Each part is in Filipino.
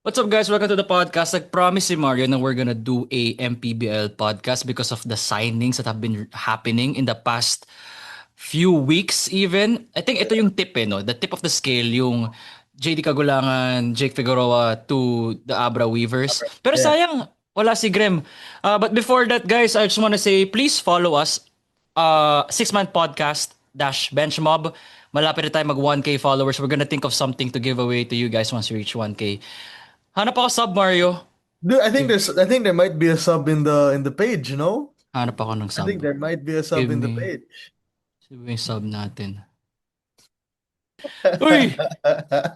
What's up, guys? Welcome to the podcast. Nag-promise si Mario na we're gonna do a MPBL podcast because of the signings that have been happening in the past few weeks even. I think ito yung tip no? The tip of the scale, yung JD Kagulangan, Jake Figueroa to the Abra Weavers. Pero Yeah. sayang, wala si Grem. But before that, guys, I just wanna say, please follow us. 6-month podcast dash benchmob. Malapit na tayo mag 1K followers. We're gonna think of something to give away to you guys once we reach 1K. Hanap ako sub, Mario. Dude, Give, I think there might be a sub in the page, no? hanap ako ng I think sub. there might be a sub Give in the me, page. sino ba yung sub natin? Uy!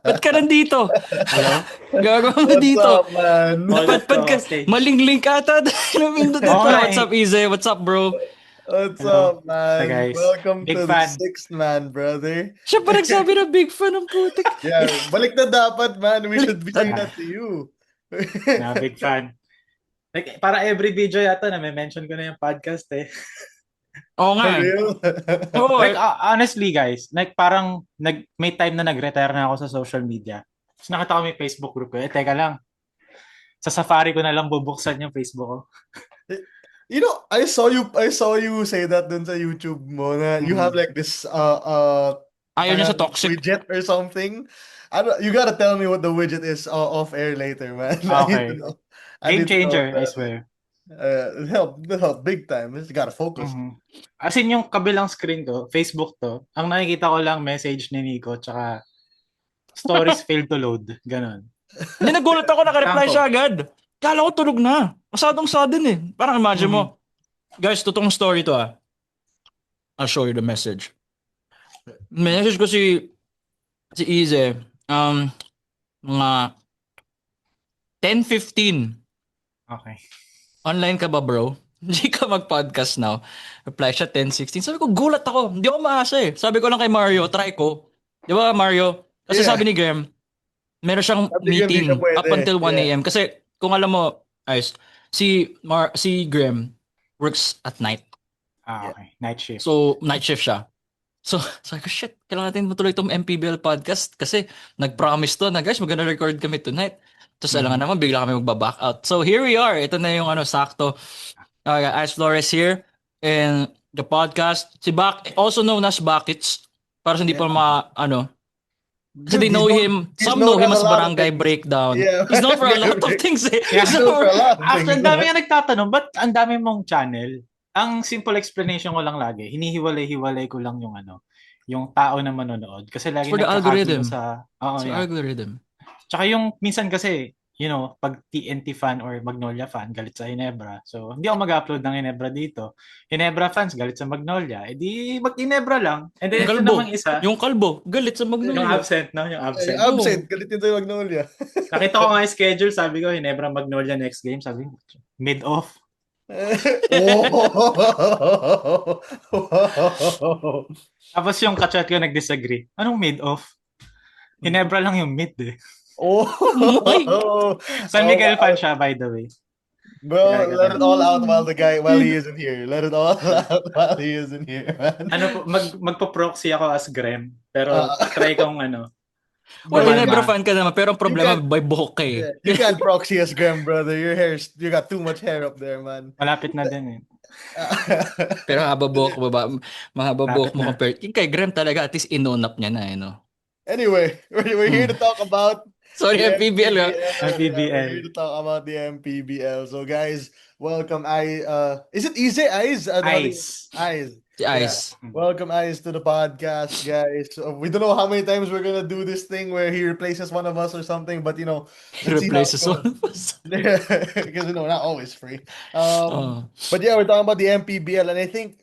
Ba't ka nandito? Hello? Gagawa mo What's dito. up, man? Oh, let's Napadpad go ka. stage. Maling link ata. Namindot Oo ito. nga What's eh. up, Ize? What's up, bro? What's Hello. up, Hi man? guys. Welcome Big to the fan. sixth man, brother. Siya pa nagsabi na big fan ng putik. Yeah, balik na dapat, man. We should be saying Ah, that to you. big fan. Like, para every video yata na may mention ko na yung podcast eh. Oo nga For eh. real? Oo Like, eh. honestly guys, like parang may time na nag-retire na ako sa social media. Tapos nakita ko may Facebook group ko. Teka lang. Sa Safari ko na lang bubuksan yung Facebook ko. You know, I saw you say that dun sa YouTube mo na you have Mhm. like this Ayaw niya sa parang toxic. widget or something. I don't, you gotta tell me what the widget is off air later, man. I need to Okay. know. I Game need to know changer, I swear. it helped big time. Just gotta focus. Mhm. As in yung kabilang screen ko, Facebook to, ang nakikita ko lang message ni Nico tsaka stories failed to load. Ganon. Hindi, nagulat ako. Naka-reply Tanko. siya agad. Kala ko tulog na. Masadong sudden eh. Parang imagine mo. Mhm. Guys, totoong story to ah. I'll show you the message. Message ko si Ize. Mga 10:15. Okay. Online ka ba, bro? Hindi ka mag-podcast now. Reply siya 10:16. Sabi ko, gulat ako. Hindi ako maasa eh. Sabi ko lang kay Mario, try ko. Di ba, Mario? Kasi Yeah. sabi ni Graham, meron siyang Hindi siya meeting up pwede. until 1 Yeah. a.m. Kasi kung alam mo, guys, si Graham works at night. Yeah. Okay. Night shift. So, night shift siya. So, sabi ko, shit, kailangan natin matuloy itong MPBL podcast kasi nag-promise to na, guys, magonna record kami tonight. Tapos, alam nga naman, bigla kami magbaback out. So, here we are. Ito na yung sakto. Ice Flores here and the podcast. Si Bak, also known as Bakits. Para sa hindi pa kasi they Dude, know him. he's Some know known him as as a lot of Barangay things. Breakdown. Yeah. He's known for a lot of things eh. Yeah. He's He's known known for a lot of After, things. ang dami nga nagtatanong, ba't ang dami mong channel? Ang simple explanation ko lang lagi, hinihiwalay-hiwalay ko lang yung tao na manonood. Kasi It's lagi for the nagkakagulo algorithm. sa, oo, It's for yeah. algorithm. Tsaka yung minsan kasi, pag TNT fan or Magnolia fan, galit sa Hinebra. So, hindi ako mag-upload ng Hinebra dito. Hinebra fans, galit sa Magnolia. Eh di, mag-Hinebra lang. And then, ito namang isa, Yung kalbo, galit sa yung Magnolia. absent, no? Yung Yung absent. absent, galit nito yung Magnolia. Nakita ko nga yung schedule, sabi ko, Hinebra Magnolia next game. Sabi ko, mid-off. Oh. Tapos yung kachat ko nag-disagree. Anong mid-off? Hinebra lang yung mid eh. Oh. My San Miguel fan siya, by the way. Bro, Kaya let it ganun. all out while he isn't here. Let it all out while he isn't here, man. Magpo-proxy ako as Grem. Pero try kong Well, gumana. Ginebra fan ka naman, pero ang problema, can't- may buhok ka eh. Yeah, you can't proxy as Graham, brother. You got too much hair up there, man. Malapit na din eh. Pero mahaba buhok Lapit mo na. compared. Yung kay Graham talaga, at least inunap niya na eh, no? Anyway, we're here to talk about Sorry, the MPBL ah. MPBL. We're here to talk about the MPBL. So, guys, welcome. Is it easy? Eyes? Ice. Eyes. Si Ice. Welcome, Eyes, to the podcast, guys. So, we don't know how many times we're gonna do this thing where he replaces one of us or something, but He let's see how it replaces goes. one of us. Because not always free. Oh. But yeah, we're talking about the MPBL, and I think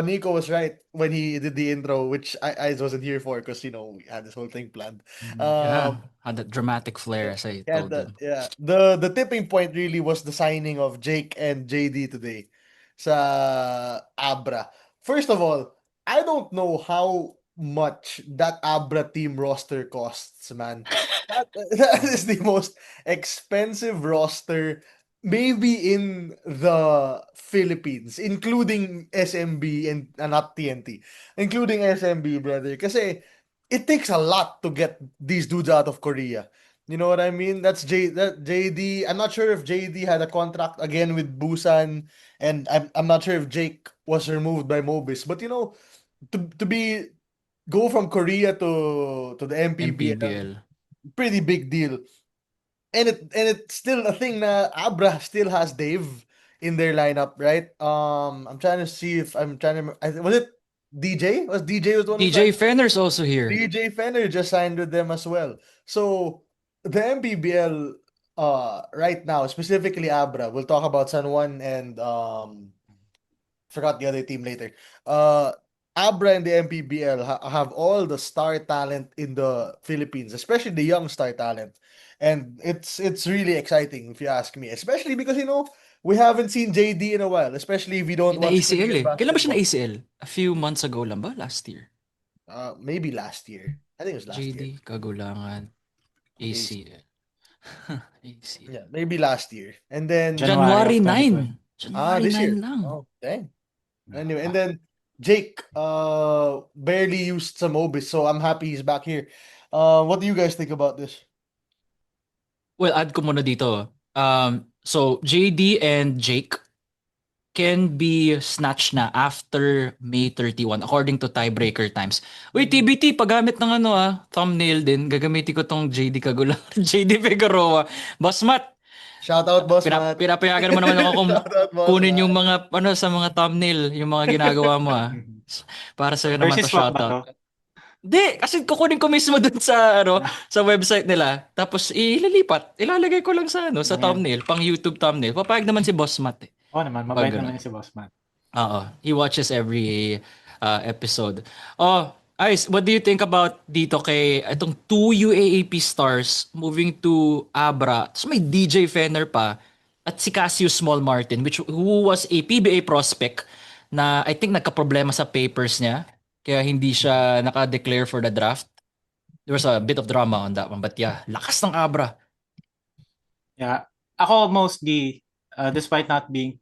Nico was right when he did the intro, which I wasn't here for because we had this whole thing planned. Yeah, had that dramatic flair as I Yeah, told them. the tipping point really was the signing of Jake and JD today sa Abra. First of all, I don't know how much that Abra team roster costs, man. That is the most expensive roster maybe in the Philippines, including SMB and not TNT, including SMB, brother. Kasi it takes a lot to get these dudes out of Korea. You know what I mean? That JD. I'm not sure if JD had a contract again with Busan, and I'm not sure if Jake was removed by Mobis. But to be go from Korea to the MPBL, MPBL. pretty big deal. And it's still a thing na Abra still has Dave in their lineup, right? I'm trying to see if I'm trying to. Was it DJ? Was DJ was the one who DJ signed? Fenner's also here. DJ Fenner just signed with them as well. So the MPBL right now, specifically Abra, we'll talk about San Juan and forgot the other team later. Abra and the MPBL have all the star talent in the Philippines, especially the young star talent. And it's really exciting if you ask me, especially because we haven't seen JD in a while, especially if we don't Na watch ACL Korean eh. Kailan ba siya na basketball. ACL? A few months ago lang ba? Last year. Maybe last year. I think it was last year. JD Kagulangan AC. ACL. ACL. Yeah, maybe last year. And then January January of 2020. 9. January this 9 year. lang. Oh, dang. Anyway, and then Jake barely used some Obis, so I'm happy he's back here. What do you guys think about this? Well, add ko muna dito. So JD and Jake can be snatched na after May 31 according to tiebreaker times. Wait, TBT, paggamit ng thumbnail din, gagamitin ko tong JD Kagulang, JD Figueroa. Boss Matt, Shout out, Boss Matt. pinapayagan mo naman ako kung Shout out, Boss kunin yung Matt. mga sa mga thumbnail, yung mga ginagawa mo Para sa'yo naman Versus to swap ba to? shoutout. Hindi, kasi kukunin ko mismo dun sa sa website nila. Tapos ililipat, ilalagay ko lang sa sa Ayan. thumbnail, pang YouTube thumbnail. Papayag naman si Boss Matt eh. Oo naman, mabait Pag naman si Boss Matt. Oo, he watches every episode. Oh, Ice, what do you think about dito kay itong two UAAP stars moving to Abra? Tapos may DJ Fenner pa at si Cassius Small Martin who was a PBA prospect na I think nagka-problema sa papers niya kaya hindi siya naka-declare for the draft. There was a bit of drama on that one, but yeah, lakas ng Abra. Yeah. Ako mostly, despite not being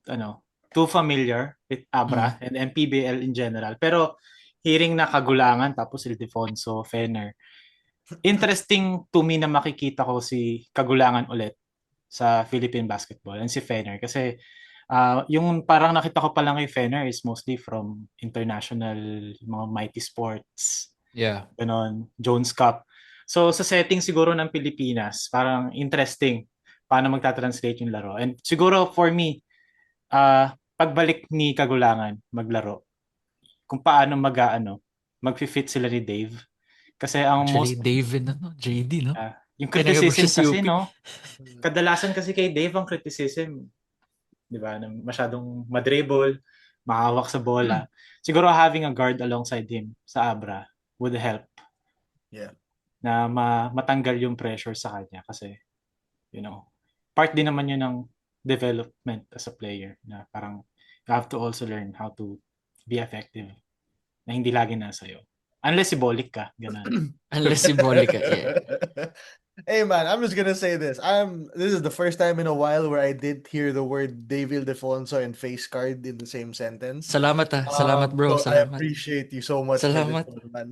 too familiar with Abra and MPBL in general, pero hearing na Kagulangan tapos Ildefonso, Fenner, interesting to me na makikita ko si Kagulangan ulit sa Philippine basketball and si Fenner kasi yung parang nakita ko pa lang kay Fenner is mostly from international mga mighty sports. Yeah. Ganon, Jones Cup. So sa setting siguro ng Pilipinas, parang interesting paano magta-translate yung laro. And siguro for me, pagbalik ni Kagulangan maglaro, kung paano mag-fit sila ni Dave. Kasi ang Actually, Dave and JD, no? yung criticism Pinag-versus kasi, UP. kadalasan kasi kay Dave ang criticism, di ba, na masyadong madribble, mahawak sa bola. Siguro having a guard alongside him sa Abra would help. Yeah. Na matanggal yung pressure sa kanya kasi, part din naman yun ng development as a player na parang you have to also learn how to be effective na hindi lagi nasa iyo. Unless symbolic ka, ganun. Unless symbolic ka, yeah. Hey man, I'm just gonna say this. This is the first time in a while where I did hear the word Dave Ildefonso and face card in the same sentence. Salamat Salamat bro. So I Salamat. appreciate you so much Salamat. for this one, man.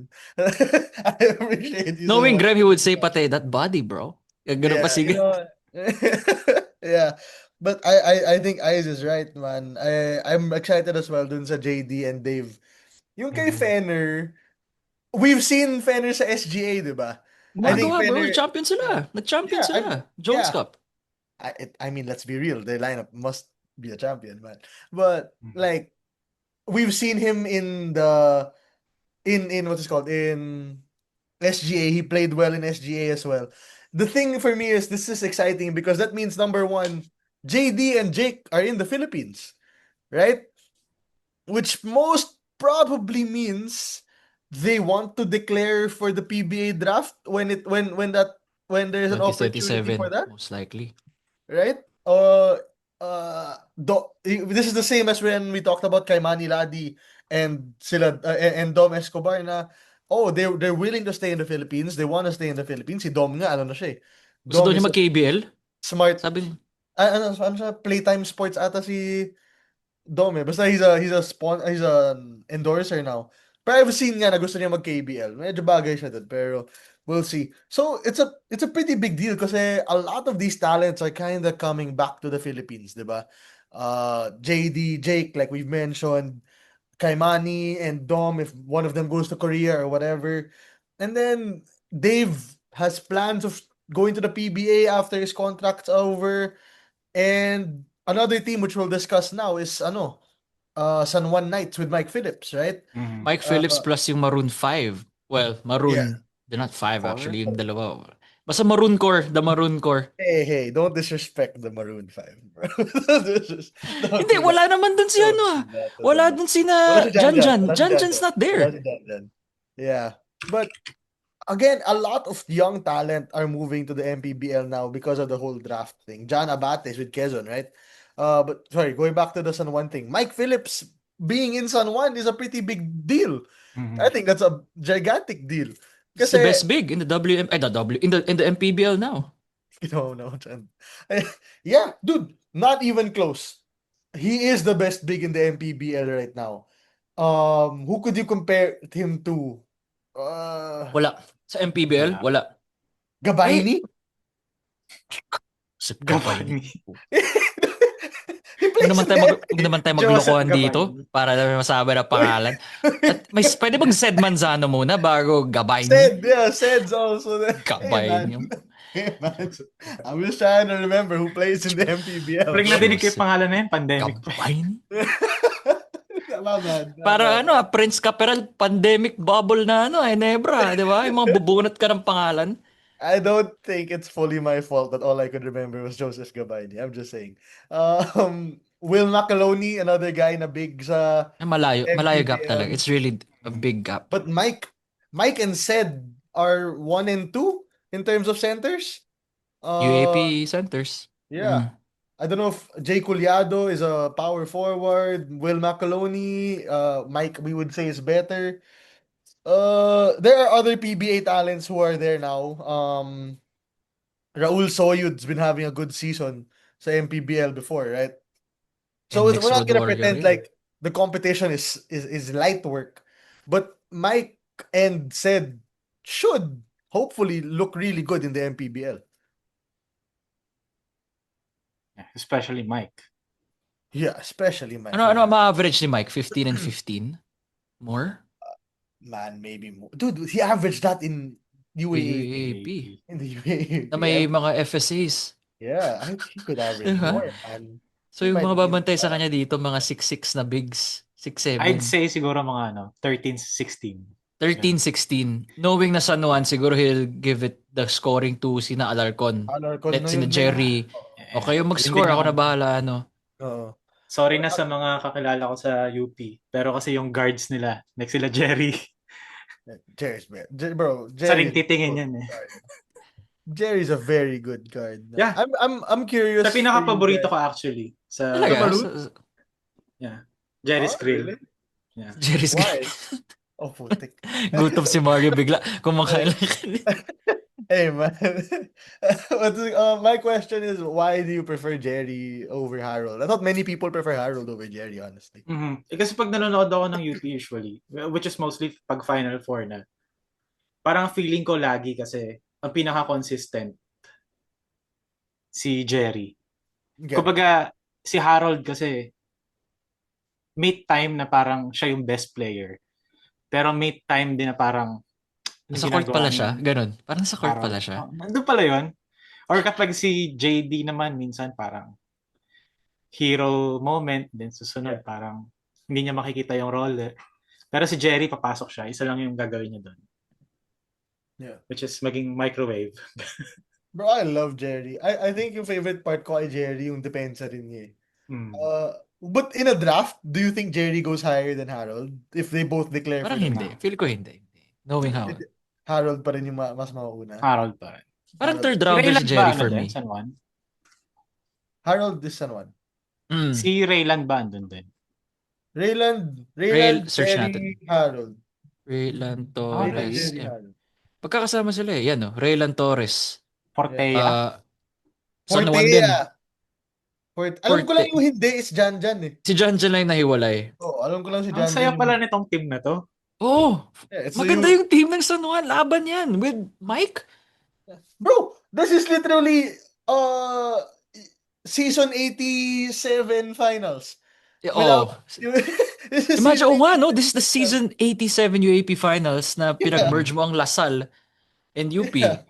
I appreciate you Knowing so much. Graham, he would say pate, that body, bro. Ganun pa sige. Yeah. But I think Ice is right, man. I'm excited as well dun sa JD and Dave. Yung kay Fenner, we've seen Fenner sa SGA, di ba? I think Gumagawa, bro. Fenner, Champion sila. Nag-champion Yeah, sila. Jones yeah. Cup. I mean, let's be real. Their lineup must be a champion, man. But like, we've seen him in what is called in SGA. He played well in SGA as well. The thing for me is this is exciting because that means number one, JD and Jake are in the Philippines, right? Which most probably means they want to declare for the PBA draft when there's an opportunity 2027, for that, most likely. right? This is the same as when we talked about kay Manny Ladi and sila and Dom Escobar na they're willing to stay in the Philippines. They want to stay in the Philippines. Si Dom nga ano na siya eh. Gusto daw Dom niya is mag-KBL? smart. Sabi ano siya, Playtime Sports ata si Dom eh. Basta he's an endorser now. Pero I've seen nga na gusto niya mag-KBL. Medyo bagay siya doon. Pero We'll see. So it's a pretty big deal kasi a lot of these talents are kind of coming back to the Philippines, 'di ba? JD, Jake, like we've mentioned, Kaimani and Dom, if one of them goes to Korea or whatever. And then Dave has plans of going to the PBA after his contract's over. And another team which we'll discuss now is San Juan Knights with Mike Phillips, right? Mhm. Mike Phillips plus yung Maroon 5. Well, Yeah. Maroon, they're not 5 Four? actually, yung dalawa. Basta Maroon Core, the Maroon Core. Hey, don't disrespect the Maroon 5, bro. Don't Hindi, do that. wala naman dun si Don't ano do ah. that to the Wala man. dun si Wala na si Janjan. Janjan. Wala si Janjan's Janjan. not Wala there. si Janjan. Yeah. But again, a lot of young talent are moving to the MPBL now because of the whole draft thing. John Abates with Quezon, right? But sorry, going back to the San Juan thing. Mike Phillips being in San Juan is a pretty big deal. I Mhm. think that's a gigantic deal. It's the Kasi, best big in the WM, the W, in the MPBL now. no, John. Yeah, dude, not even close. He is the best big in the MPBL right now. Who could you compare him to? Wala. Sa MPBL, Wala. wala. Ay, Gabaini? si Gabay. Gabay. He plays in the Huwag naman tayo Joseph maglokohan Gabay. dito para na masabi na pangalan. At may pwede bang Sed Manzano muna bago Gabay ni? Sed's also there. Hey Gabay man. niyo. Hey man. I'm just trying to remember who plays in the MPBL. Parang nadinig ko yung Joseph pangalan na yun, pandemic pa. Gabay ni? Tama man. Para ano Prince Caperal, pandemic bubble na Nebra, di ba? Yung mga bubunot ka ng pangalan. I don't think it's fully my fault that all I could remember was Joseph Gabayni. I'm just saying. Will Macaloni, another guy na big sa Malayo gap talaga. MPBL. It's really a big gap. But Mike and Sed are 1 and 2 in terms of centers. UAP centers. Yeah. I don't know if Jay Culiado is a power forward. Will Macaloni, Mike, we would say is better. There are other PBA talents who are there now. Raul Soyud's been having a good season sa MPBL before, right? So And we're not Road gonna Warrior pretend yun. like the competition is light work, but Mike and Sed should hopefully look really good in the MPBL. Especially Mike. Yeah, especially Mike. Ano ma-average ni Mike? 15 and 15? More? Man, maybe more. Dude, he averaged that in UAAP. UAP. In the UAAP. Na may mga FSAs. Yeah, I think he could average Diba? more, man. So He yung might mga be babantay sa kanya dito, mga 6'6 na bigs. 6'7. I'd say siguro mga 13, 16. 13, 16. Knowing na San Juan, siguro he'll give it the scoring to sina Alarcon. Alarcon Let na sina yun, Jerry. Eh, O kayo yun mag-score, din ako yung- na bahala. Oo. Sorry na sa mga kakilala ko sa UP. Pero kasi yung guards nila, like sila Jerry. Jerry's bro. Saring Jerry's titingin yan eh. Jerry's a very good guard. Yeah. I'm curious. Sa pinaka-paborito for ko you actually. Sa Talaga? Maroon? Yeah. Jerry's Oh, Grill. really? Yeah. Jerry's Why? Oh, putik. gutom si Mario bigla. Kumakain lang. Hey, man. My question is, why do you prefer Jerry over Harold? I thought many people prefer Harold over Jerry, honestly. Kasi pag nanonood ako ng UP usually, which is mostly pag Final Four na, parang feeling ko lagi kasi ang pinaka-consistent si Jerry. Okay. Kumbaga, si Harold kasi may time na parang siya yung best player. Pero may time din na parang Sa court pala siya? Ganon. Parang sa court pala siya. Nandun pala yun. Or kapag si JD naman, minsan parang hero moment, then susunod parang hindi niya makikita yung role. Pero si Jerry, papasok siya. Isa lang yung gagawin niya doon. Yeah. Which is maging microwave. Bro, I love Jerry. I think yung favorite part ko kay Jerry, yung depensa rin niya. But in a draft, do you think Jerry goes higher than Harold? If they both declare Parang for the hindi. Feel ko hindi. Knowing how. Harold pa rin yung mas mauuna. Harold pa rin. Parang Harold. third rounder si Jerry for me. San Juan? Harold is San Juan. Si Rayland ba andun din? Rayland, search Jerry, natin. Harold. Rayland Rayland, Torres. Jerry, Yeah. Harold. Pagkakasama sila eh. Yan Rayland Torres. Fortea. San Juan din. Alam ko lang yung hindi is Janjan eh. Si Janjan lang yung nahiwalay. Oh, alam ko lang si Ang Janjan. saya pala nitong team na to. Oh, Yeah, it's maganda yung team ng San Juan. Laban yan with Mike. bro, this is literally season 87 finals. Without Oh, this is imagine, season oh nga, no? 87 This is the finals. season 87 UAP Finals na Yeah, pinag-merge mo ang Lasal and UP. yeah.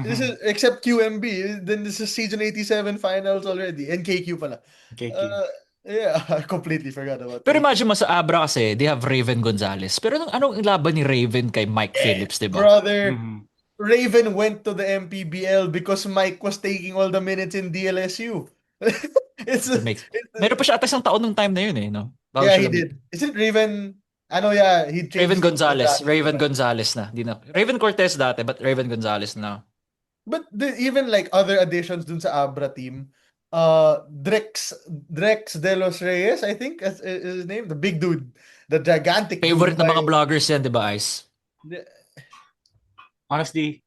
This is except QMB, then this is season 87 finals already. And KQ pala. KQ. Yeah, I completely forgot about Pero KQ. imagine mo sa Abra kasi, they have Raven Gonzalez. Pero anong laban ni Raven kay Mike Phillips, di ba? Brother, Raven went to the MPBL because Mike was taking all the minutes in DLSU. it's, That makes... it's Meron pa siya ata isang taon nung time na yun eh, no? Bago yeah, siya he did. Is it Raven? I know, yeah, he changed Raven to Gonzalez. Raven diba? Gonzalez na. Di na. Raven Cortez dati, but Raven Gonzalez na. But even like other additions dun sa Abra team, Drex De Los Reyes, I think is his name, the big dude, the gigantic Favorite dude. ng mga vloggers yan, di ba, Ice? Honestly,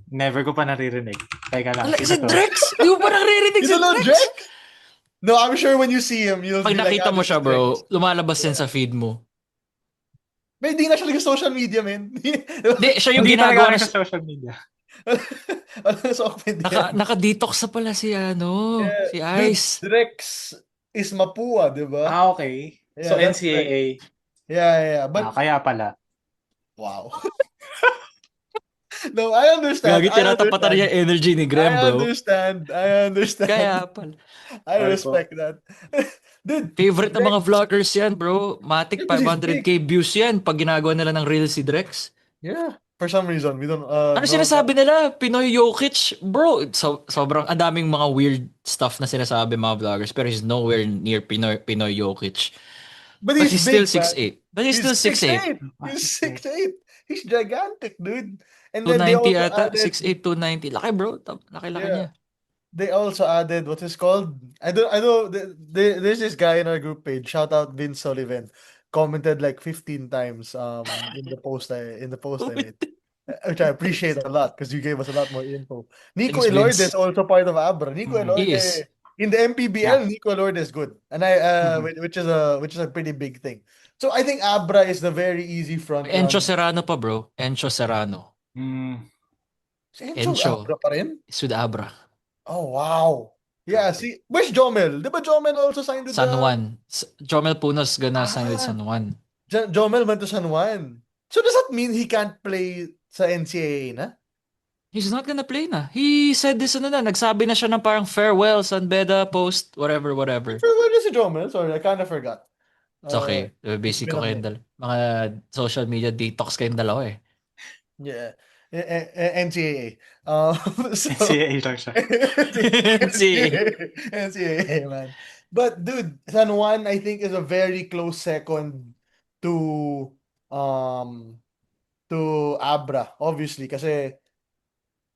never ko pa naririnig. Teka lang. Ala, sino si to? Drex! Di mo pa naririnig You si don't know Drex? Drex? No, I'm sure when you see him, you'll Pag be like, nakita mo this siya, is Drex. bro, lumalabas yan sa feed mo. May hindi na siya nag-social media, man. Hindi, siya yung Hindi talaga ginagawa ako na... sa social media. Wala na sa media. Naka-detox na pala si Yeah. si Dude, Ice. Drex is Mapua, di ba? Okay. Yeah, So that's NCAA. Yeah. But, Kaya pala. wow. No, I understand. Gagi, I tinatapatan niya understand. yung energy ni Graham, I bro. understand. Kaya pala. I Sorry respect that. Dude, Favorite ng Drex, mga vloggers yan, bro. Matic because he's 500k big. views yan pag ginagawa nila ng reels si Drex. Yeah. For some reason, we don't Ano sinasabi nila? Pinoy Jokic? Bro, sobrang ang daming mga weird stuff na sinasabi mga vloggers pero he's nowhere near Pinoy Jokic. But But he's he's still big, man. 6'8". But he's still 6'8". 6'8". He's 6'8". He's gigantic, dude. And then 290 they also ata. added 6'8", 290. Laki, bro. Laki-laki yeah. niya. They also added what is called I know there's this guy in our group page, shout out Vince Sullivan, commented like 15 times in the post I made. Which I appreciate a lot because you gave us a lot more info. Nico Thanks, Elorde Vince. is also part of Abra. Nico He Elorde is. in the MPBL, Nico Elorde is good. And which is a pretty big thing. So I think Abra is the very easy front Encho run. Serrano pa, bro. Encho Serrano. Si Encho Abra pa rin? Is with Abra. Oh, wow. Yeah, see, where's Jomel? Di ba Jomel also signed with San Juan. Jomel Punos gonna sign with San Juan. Jomel went to San Juan. So does that mean he can't play sa NCAA na? He's not gonna play na. He said this nagsabi na siya ng parang farewell, Sanbeda post, whatever. Where is si Jomel? Sorry, I kind of forgot. It's okay. Busy ko kayong mga social media detox kayong dalawa eh. Yeah. NCAA. So, NCAA lang siya. NCAA, man. But dude, San Juan I think is a very close second to Abra, obviously, kasi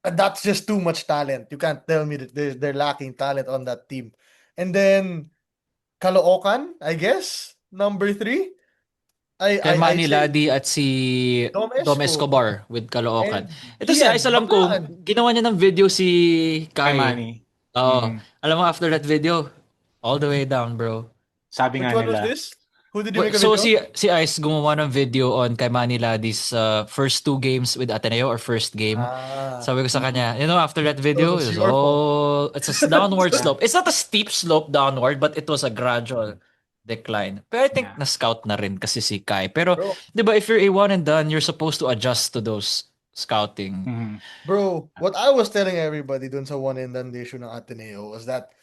that's just too much talent. You can't tell me that they're lacking talent on that team. And then Caloocan, I guess, number 3. Kay Manny say Ladi at si Dom Escobar with Caloocan. Ito si Ice, alam ko, ginawa niya ng video si Kay Kai. Manny. Oo. Alam mo, after that video, all the way down, bro. Sabi Which nga one nila. was this? Who did you make a So video? si Ice gumawa ng video on kay Manny Ladi's first 2 games with Ateneo or first game. Sabi ko sa kanya, after that video, it's a downward slope. It's not a steep slope downward, but it was a gradual decline. Pero I think na-scout na rin kasi si Kai. Pero, di ba, if you're a one and done, you're supposed to adjust to those scouting. Bro, what I was telling everybody dun sa one and done issue ng Ateneo was that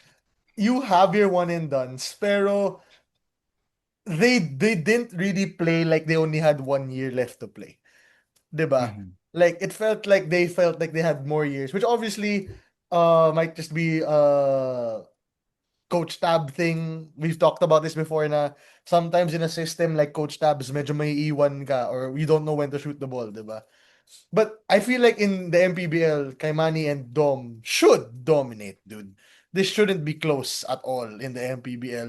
you have your one and dones, pero they didn't really play like they only had 1 year left to play. Diba? Like, it felt like they had more years, which obviously might just be Coach Tab thing. We've talked about this before na sometimes in a system like Coach Tab's medyo may iwan ka or you don't know when to shoot the ball, diba? But I feel like in the MPBL, Kaimani and Dom should dominate, dude. This shouldn't be close at all in the MPBL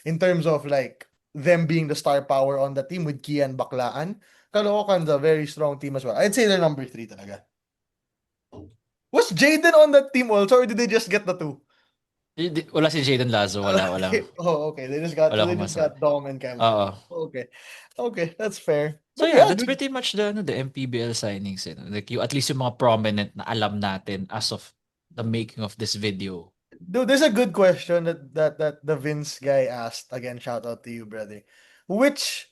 in terms of like them being the star power on the team with Kian Baklaan. Caloocan's a very strong team as well. I'd say they're number 3 talaga. Was Jaden on that team also or did they just get the 2? Wala si Jaden Lazo, wala. Oh, okay. They just got Dom and Kaimani. Okay, that's fair. So But yeah, yeah, that's dude, pretty much the MPBL signings. Like at least yung mga prominent na alam natin as of the making of this video. dude, there's a good question that the Vince guy asked. Again, shout out to you, brother. Which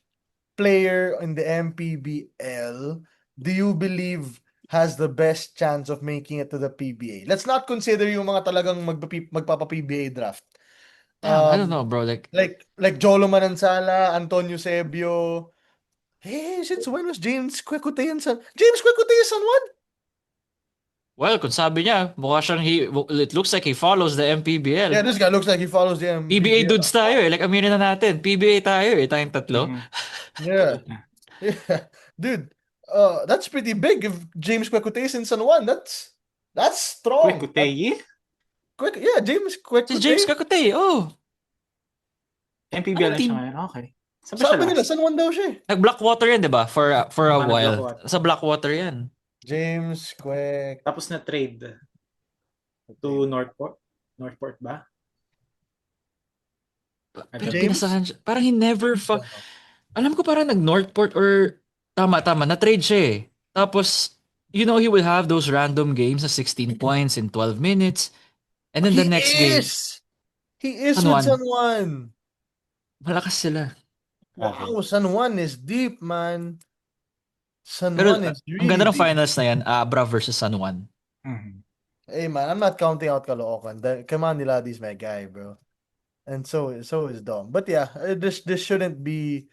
player in the MPBL do you believe has the best chance of making it to the PBA? Let's not consider yung mga talagang magpapa-PBA draft. Damn, I don't know, bro. Like, Like Jolo Manansala, Antonio Sebio. Hey, since when was James Kwekutay San? James Kwekutay San one? well, kung sabi niya, mukha siyang it looks like he follows the MPBL. Yeah, this guy looks like he follows the PBA MPBL. dudes tayo eh. Like, aminin na natin. PBA tayo eh. Tayong tatlo. Mhm. Yeah. Yeah. Dude, that's pretty big if James Kwekutay San one. That's strong. Kwekutei? Yeah, James Si Kwekutay. James Kakutay, oh. MPBL na Anong team? siya ngayon. Okay. Saan ba siya Sabi nila, last? San Juan daw siya. Nag-Blackwater yan, di ba? For a Mga while. Blackwater. Sa Blackwater yan. James Kwek. Tapos na trade to Northport. Northport ba? Pero James? pinasahan siya. Parang he never alam ko parang nag-Northport or tama, na-trade siya eh. Tapos, he will have those random games na 16 points in 12 minutes. And then the next game, He is San with Juan. San Juan. malakas sila. Wow, San Juan is deep, man. San Pero Juan is ang really ganda ng deep. finals na yan, Abra versus San Juan. Mhm. Hey, man, I'm not counting out Caloocan. Kaman Niladi's my guy, bro. And so is Dom. But yeah, this shouldn't be.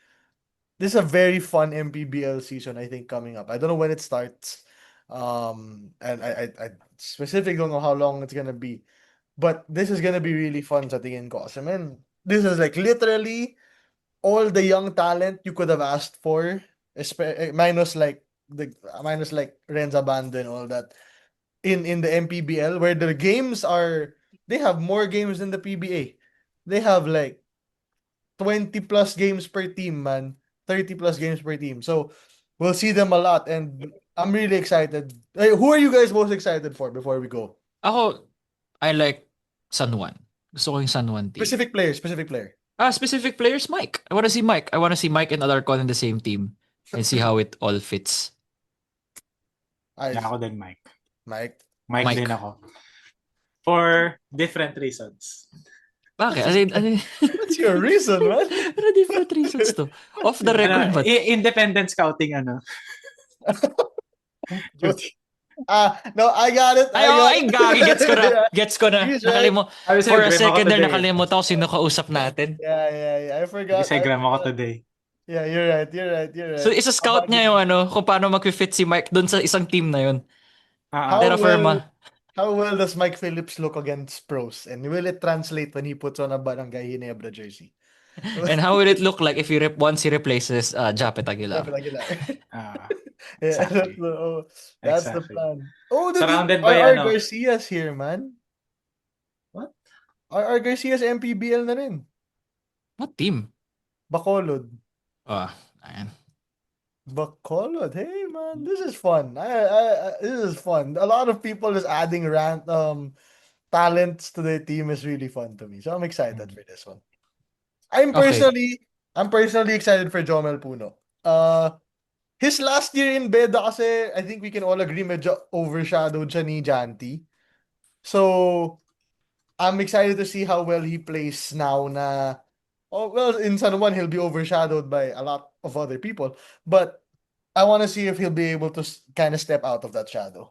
This is a very fun MPBL season, I think, coming up. I don't know when it starts. And I specifically don't know how long it's gonna be. But this is gonna be really fun sa tingin ko. Kasi man, this is like literally all the young talent you could have asked for, minus like Renza Bando and all that in the MPBL, where the games they have more games than the PBA. They have like 20 plus games per team, man. 30 plus games per team. So we'll see them a lot, and I'm really excited. Hey, who are you guys most excited for before we go? Ako, I like San Juan. Gusto ko yung San Juan team. Specific player. Specific players, Mike. I want to see Mike. I want to see Mike and Alarcon in the same team and see how it all fits. Yeah, ako din, Mike. Mike. Mike. din ako. For different reasons. Bakit? What's your reason, man? Pero different reasons to. Off the record, but Independent scouting, No, I got it. ay, gagi. Gets ko na. He's right. For a second there, nakalimutan ko sino kausap natin. Yeah. I forgot. Disagram ako today. Yeah, you're right. So, isa-scout niya yung kung paano mag-fit si Mike doon sa isang team na yun. How Terra Firma. How well does Mike Phillips look against pros? And will it translate when he puts on a Barangay Ginebra jersey? And how will it look like if once he replaces Japet Aguilar? Yeah, Exactly. that's the Exactly. plan. Oh, Surrounded by R. Garcia's here, man. What? R. Garcia's MPBL na rin. What team? Bacolod. Ayan. Bacolod. Hey, man, this is fun. This is fun. A lot of people just adding talents to their team is really fun to me. So I'm excited for this one. I'm personally excited for Jomel Puno. His last year in Beda kasi, I think we can all agree medyo overshadowed siya ni Janty. So I'm excited to see how well he plays now na in San Juan he'll be overshadowed by a lot of other people, but I want to see if he'll be able to kind of step out of that shadow.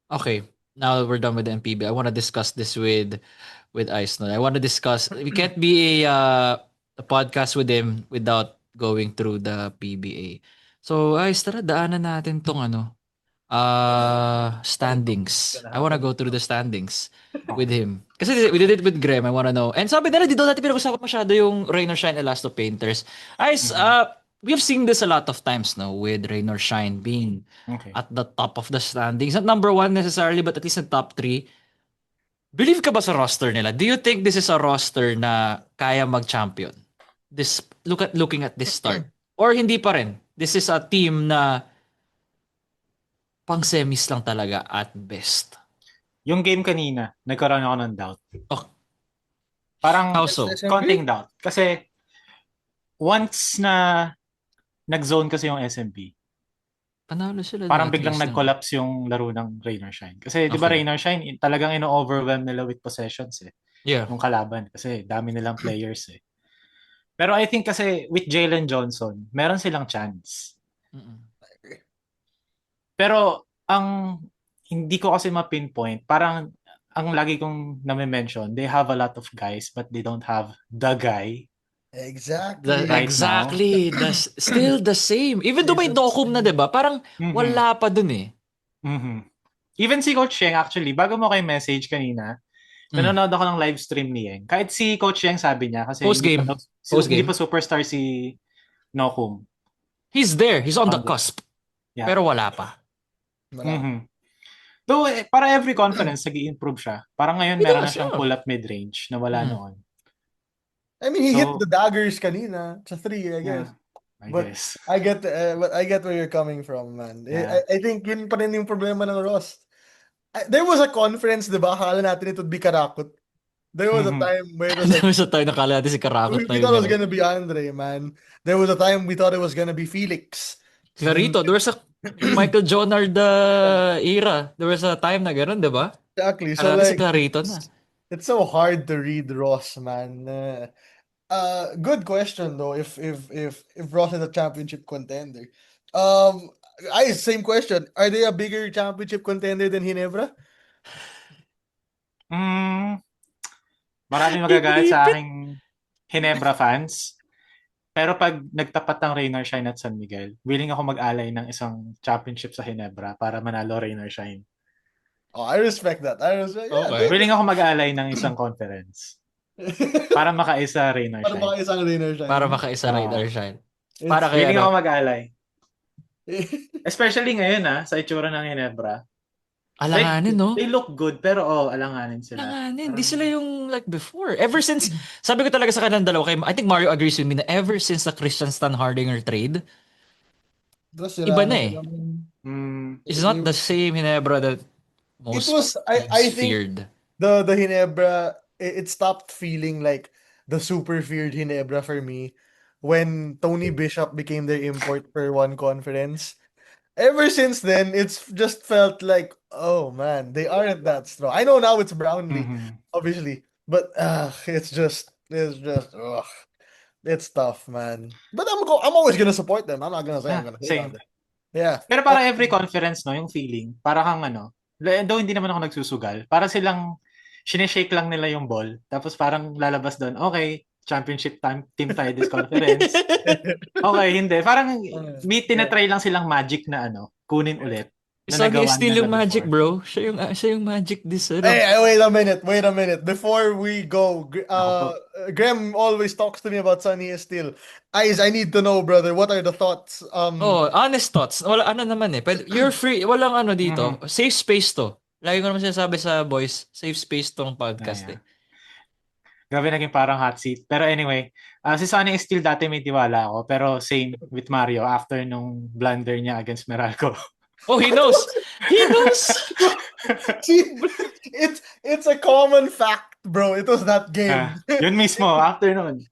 Okay, now we're done with the MPB. I want to discuss this with Ice. No? I want to discuss. We can't be a podcast with him without going through the PBA. So, Ice, tara daanan natin tong standings. I want to go through the standings with him. Kasi we did it with Graham. I want to know. And sabi nila, di daw natin pinag-usapan masyado yung Rain or Shine Elasto Painters. Ice, we have seen this a lot of times now with Rain or Shine being at the top of the standings. Not number one necessarily, but at least in top 3. Believe ka ba sa roster nila? Do you think this is a roster na kaya mag-champion? Looking at this start. Or hindi pa rin? This is a team na pang semis lang talaga at best. Yung game kanina, nagkaroon ako ng doubt. Oh. Parang How so? konting doubt. Kasi once na nag-zone kasi yung SMB. Panalo sila Parang dati. biglang Yes lang. nag-collapse yung laro ng Rain or Shine. Kasi 'di ba Okay. Rain or Shine talagang ino-overwhelm nila with possessions Yeah. nung kalaban kasi dami nilang players Pero I think kasi with Jalen Johnson, meron silang chance. Mm-mm. Pero ang hindi ko kasi ma-pinpoint, parang ang lagi kong nami-mention, they have a lot of guys but they don't have the guy Exactly. right now. Exactly. Still the same. Even though It's may the Dokum na, same. 'di ba? Parang Mhm. wala pa dun eh. Mhm. Even si Coach Yeng actually, bago mo kay message kanina, Mm. nanonood ako ng live stream ni Yeng. Kahit si Coach Yeng sabi niya kasi Post game. Post hindi pa game. superstar si Nokum. He's there. He's on the Founded. cusp. Yeah. Pero wala pa. Wala. Mhm. Though, para every conference, nag-i-improve siya. Parang ngayon, He meron na does, siyang yeah. pull-up mid-range na wala Mm. noon. I mean, he hit So, the daggers kanina. It's a 3, I guess. yeah, I But guess. but I get where you're coming from, man. Yeah. I think yun pa rin yung problema ng Ross. There was a conference, di ba? Akala natin it would be Karakot. There was a Mhm. time where it was like, Dami sa tayo nakala natin si Karakot na we yung thought it was ano. gonna be Andre, man. There was a time we thought it was gonna be Felix. Then, Clarito, there was a Michael Jonard era. There was a time na gano'n, di ba? exactly. So Kala natin si like, Clarito na. it's so hard to read Ross, man. Good question though. If Ross is a championship contender, same question. Are they a bigger championship contender than Ginebra? Mm, marami magagalit sa Ipit. aking Ginebra fans. Pero pag nagtapat ng Rain or Shine at San Miguel, willing ako mag-alay ng isang championship sa Ginebra para manalo Rain or Shine. Oh, I respect that. I respect. Yeah, Okay. Willing ako mag-alay ng isang conference para makaisa Rain or para Shine. baka isang winner siya. Para makaisa Raid or Shine. Para It's kay Willing ano. ako mag-alay. Especially ngayon sa itsura ng Ginebra. Like, Alanganin, no? they look good, pero alanganin sila. Alanganin. Di sila yung like before. Ever since, sabi ko talaga sa kanilang dalawa, I think Mario agrees with me na ever since the Christian Stan Hardinger trade, Tapos iba sila na na eh. sila. Mm, It's not the same Ginebra that It most was fans I think feared. the Ginebra, it stopped feeling like the super feared Ginebra for me when Tony Bishop became their import for one conference. Ever since then, it's just felt like, oh man, they aren't that strong. I know now it's Brownlee, mhm. obviously, but ugh, it's tough, man. But I'm always gonna support them. I'm not gonna say I'm Yeah, gonna hate on same. them. Yeah. Pero para every conference, yung feeling, para kang though hindi naman ako nagsusugal, para silang sineshake lang nila yung ball, tapos parang lalabas doon, okay, championship team tayo this conference. Okay, hindi. Parang may Yeah. tinatry lang silang magic na kunin ulit na Sonny is nagawa still nila yung magic, before. bro. Siya yung magic this, ano. Hey, wait a minute. Before we go, Ako po. Graham always talks to me about Sunny Esteel. I need to know, brother, what are the thoughts? Oh, honest thoughts. Wala, ano naman eh. But you're free. Walang ano dito. Mhm. Safe space to. Lagi ko naman sinasabi sa boys, safe space tong podcast Yeah. eh. Grabe naging parang hot seat. Pero anyway, si Sonny is still dati may tiwala ako. Pero same with Mario after nung blunder niya against Meralco. Oh, he knows. He knows. See, it's a common fact, bro. It was that game. Yun mismo, after nun.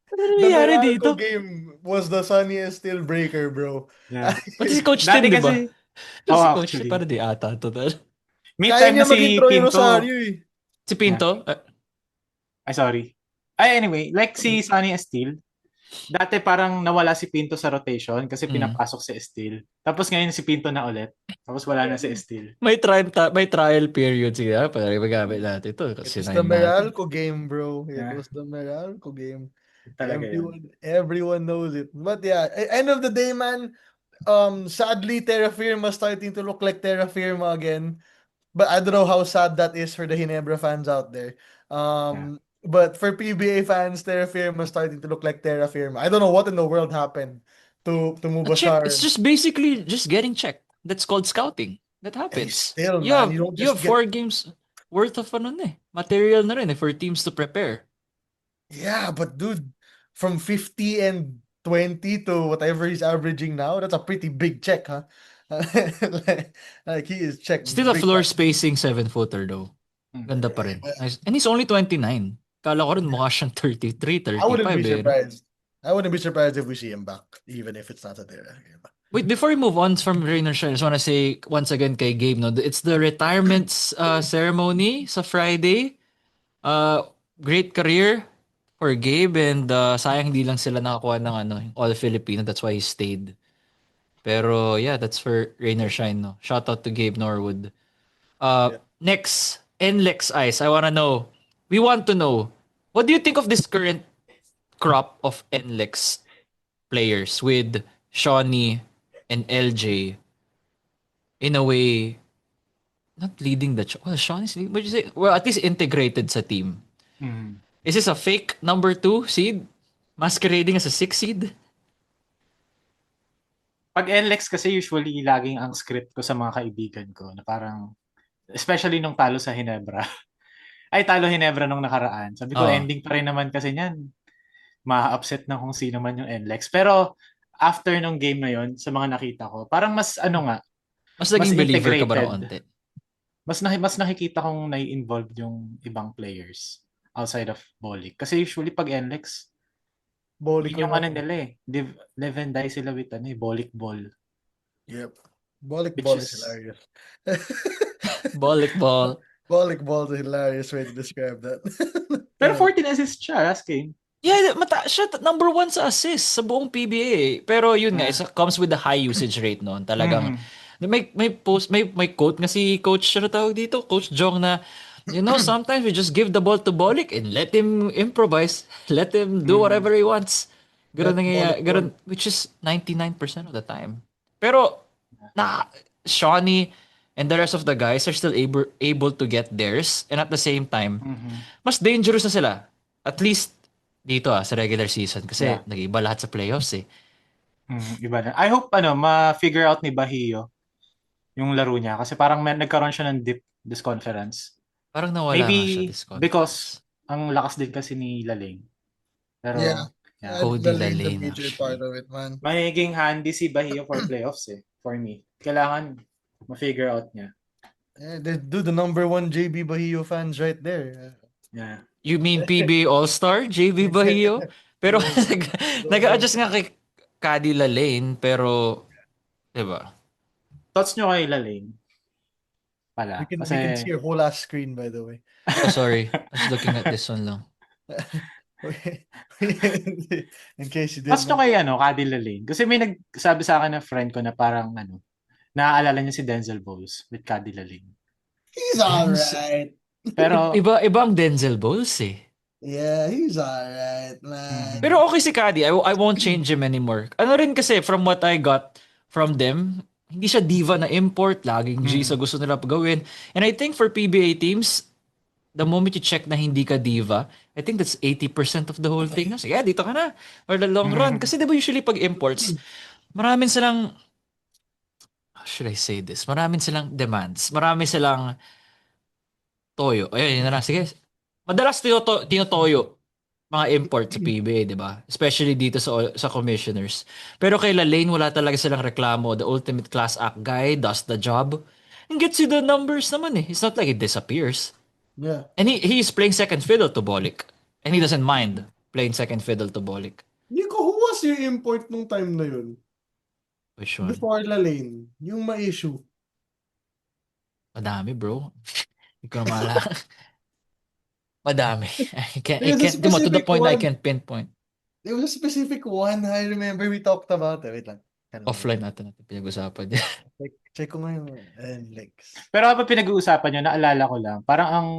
Ano The nangyayari Meralco dito? game was the Sunny Esteel breaker, bro. Yeah. Pati si Coach Dati Tim, di ba? kasi, Si Coach Tim, actually. parang di ata. Total. May Kaya time niya na si mag-intro yung Pinto. Rosario eh. Si Pinto? Ay, sorry. Ay, anyway, like si Sunny Esteel, dati parang nawala si Pinto sa rotation kasi pinapasok si Esteel. Tapos ngayon si Pinto na ulit. Tapos wala na si Esteel. May trial period siya. Parang magamit natin ito. It Kasi was the natin. Meralco game, bro. It Yeah. was the Meralco game. Talaga yun. Everyone knows it. But yeah, end of the day, man, sadly, Terra Firma starting to look like Terra Firma again. But I don't know how sad that is for the Ginebra fans out there. But for PBA fans, Terra Firma starting to look like Terra Firma. I don't know what in the world happened to A check. Mubashar. It's just basically just getting checked. That's called scouting. That And happens. still, You man, have, you don't you just have get 4 games worth of ano na eh. Material na rin eh for teams to prepare. Yeah, but dude, from 50 and 20 to whatever he's averaging now, that's a pretty big check, huh? like he is checked Still a big floor time. spacing 7-footer though. Ganda pa rin. Nice. And he's only 29. Kala ko rin mukha siyang 33, I wouldn't 35 be eh. No? surprised. I wouldn't be surprised if we see him back, even if it's not Satira. Wait, before we move on from Rain or Shine, I just want to say once again kay Gabe, no, it's the retirement ceremony sa Friday. Great career for Gabe and sayang hindi lang sila nakakuha ng All Filipino. That's why he stayed. Pero yeah, that's for Rain or Shine, no. Shout out to Gabe Norwood. Next, NLEX Ice. We want to know, what do you think of this current crop of NLEX players with Shawnee and LJ in a way not leading the well, Shawnee's leading, but you say, well, at least integrated sa team. Is this a fake number 2 seed masquerading as a 6 seed? Pag NLEX kasi usually laging ang script ko sa mga kaibigan ko na parang, especially nung talo sa Hinebra. Ay, talo Hinebra nung nakaraan. Sabi ko, ending pa rin naman kasi niyan. Ma-upset na kung sino man yung NLEX. Pero after nung game na yon sa mga nakita ko, parang mas Mas naging mas believer ka ba integrated. ng onte? Mas nakikita kong nai-involved yung ibang players outside of Bolik. Kasi usually pag NLEX, Bolik yun yung nila eh. Live and die sila with Bolik ball. Yep. Bolik Which ball is- is hilarious. Bolik ball. Bolik ball is a hilarious way to describe that. Pero 14 assists siya last game. Yeah, siya number 1 sa assist sa buong PBA. Pero yun nga, comes with the high usage rate noon. Talagang may quote nga si Coach, ano tawag dito? Coach Jong na, sometimes we just give the ball to Bolik and let him improvise. Let him do whatever he wants. Ganun, which is 99% of the time. Pero, Shawnee and the rest of the guys are still able to get theirs, and at the same time, mas dangerous na sila. At least, dito sa regular season. Kasi nag-iba lahat sa playoffs eh. Iba na. I hope ma-figure out ni Bahio yung laro niya. Kasi parang nagkaroon siya ng dip this conference. Parang nawala nga siya Maybe this conference. because ang lakas din kasi ni Laling. Pero, Cody the Lalane, major actually. part of it, man. magiging handy si Bahio for playoffs for me. Kailangan ma-figure out niya. Dude, the number 1 JB Bahio fans right there. Yeah. You mean PBA All-Star, JB Bahio? Pero nag-adjust nga kay Cody Lalane, pero, diba? Thoughts nyo kay Laling? Pala. We can see your whole last screen, by the way. Oh, sorry. I was looking at this one lang. In case you didn't Thoughts nyo kay Cady Laling? Kasi may nagsabi sa akin na friend ko na parang naaalala niya si Denzel Bowles with Cady Laling. He's alright. Pero Iba ang Denzel Bowles eh. Yeah, he's alright, man. Pero okay si Cady. I won't change him anymore. Ano rin kasi, from what I got from them, hindi siya diva na import. Laging G sa gusto nila gawin. And I think for PBA teams, the moment you check na hindi ka diva, I think that's 80% of the whole thing. So, yeah, dito ka na. For the long run. Kasi diba usually pag imports, maraming silang, how should I say this? Maraming silang demands. Maraming silang toyo. Ayun, yun na lang. Sige. Madalas tinotoyo mga import sa PBA, di ba? Especially dito sa commissioners. Pero kay Lalane, wala talaga silang reklamo. The ultimate class act guy does the job and gets you the numbers naman eh. It's not like it disappears. Yeah. And he's playing second fiddle to Bolik. And he doesn't mind playing second fiddle to Bolik. Nico, who was your import nung time na yun? Which one? Before Lalane. Yung ma-issue. Madami, bro. Hindi ko na maalala. Madami. I can't, There's a to the specific point I one. can't pinpoint. There was a specific one I remember we talked about. Wait lang. Offline natin pinag-usapan. Check ko ngayon. Lex. Pero kapag pinag-uusapan nyo, naalala ko lang, parang ang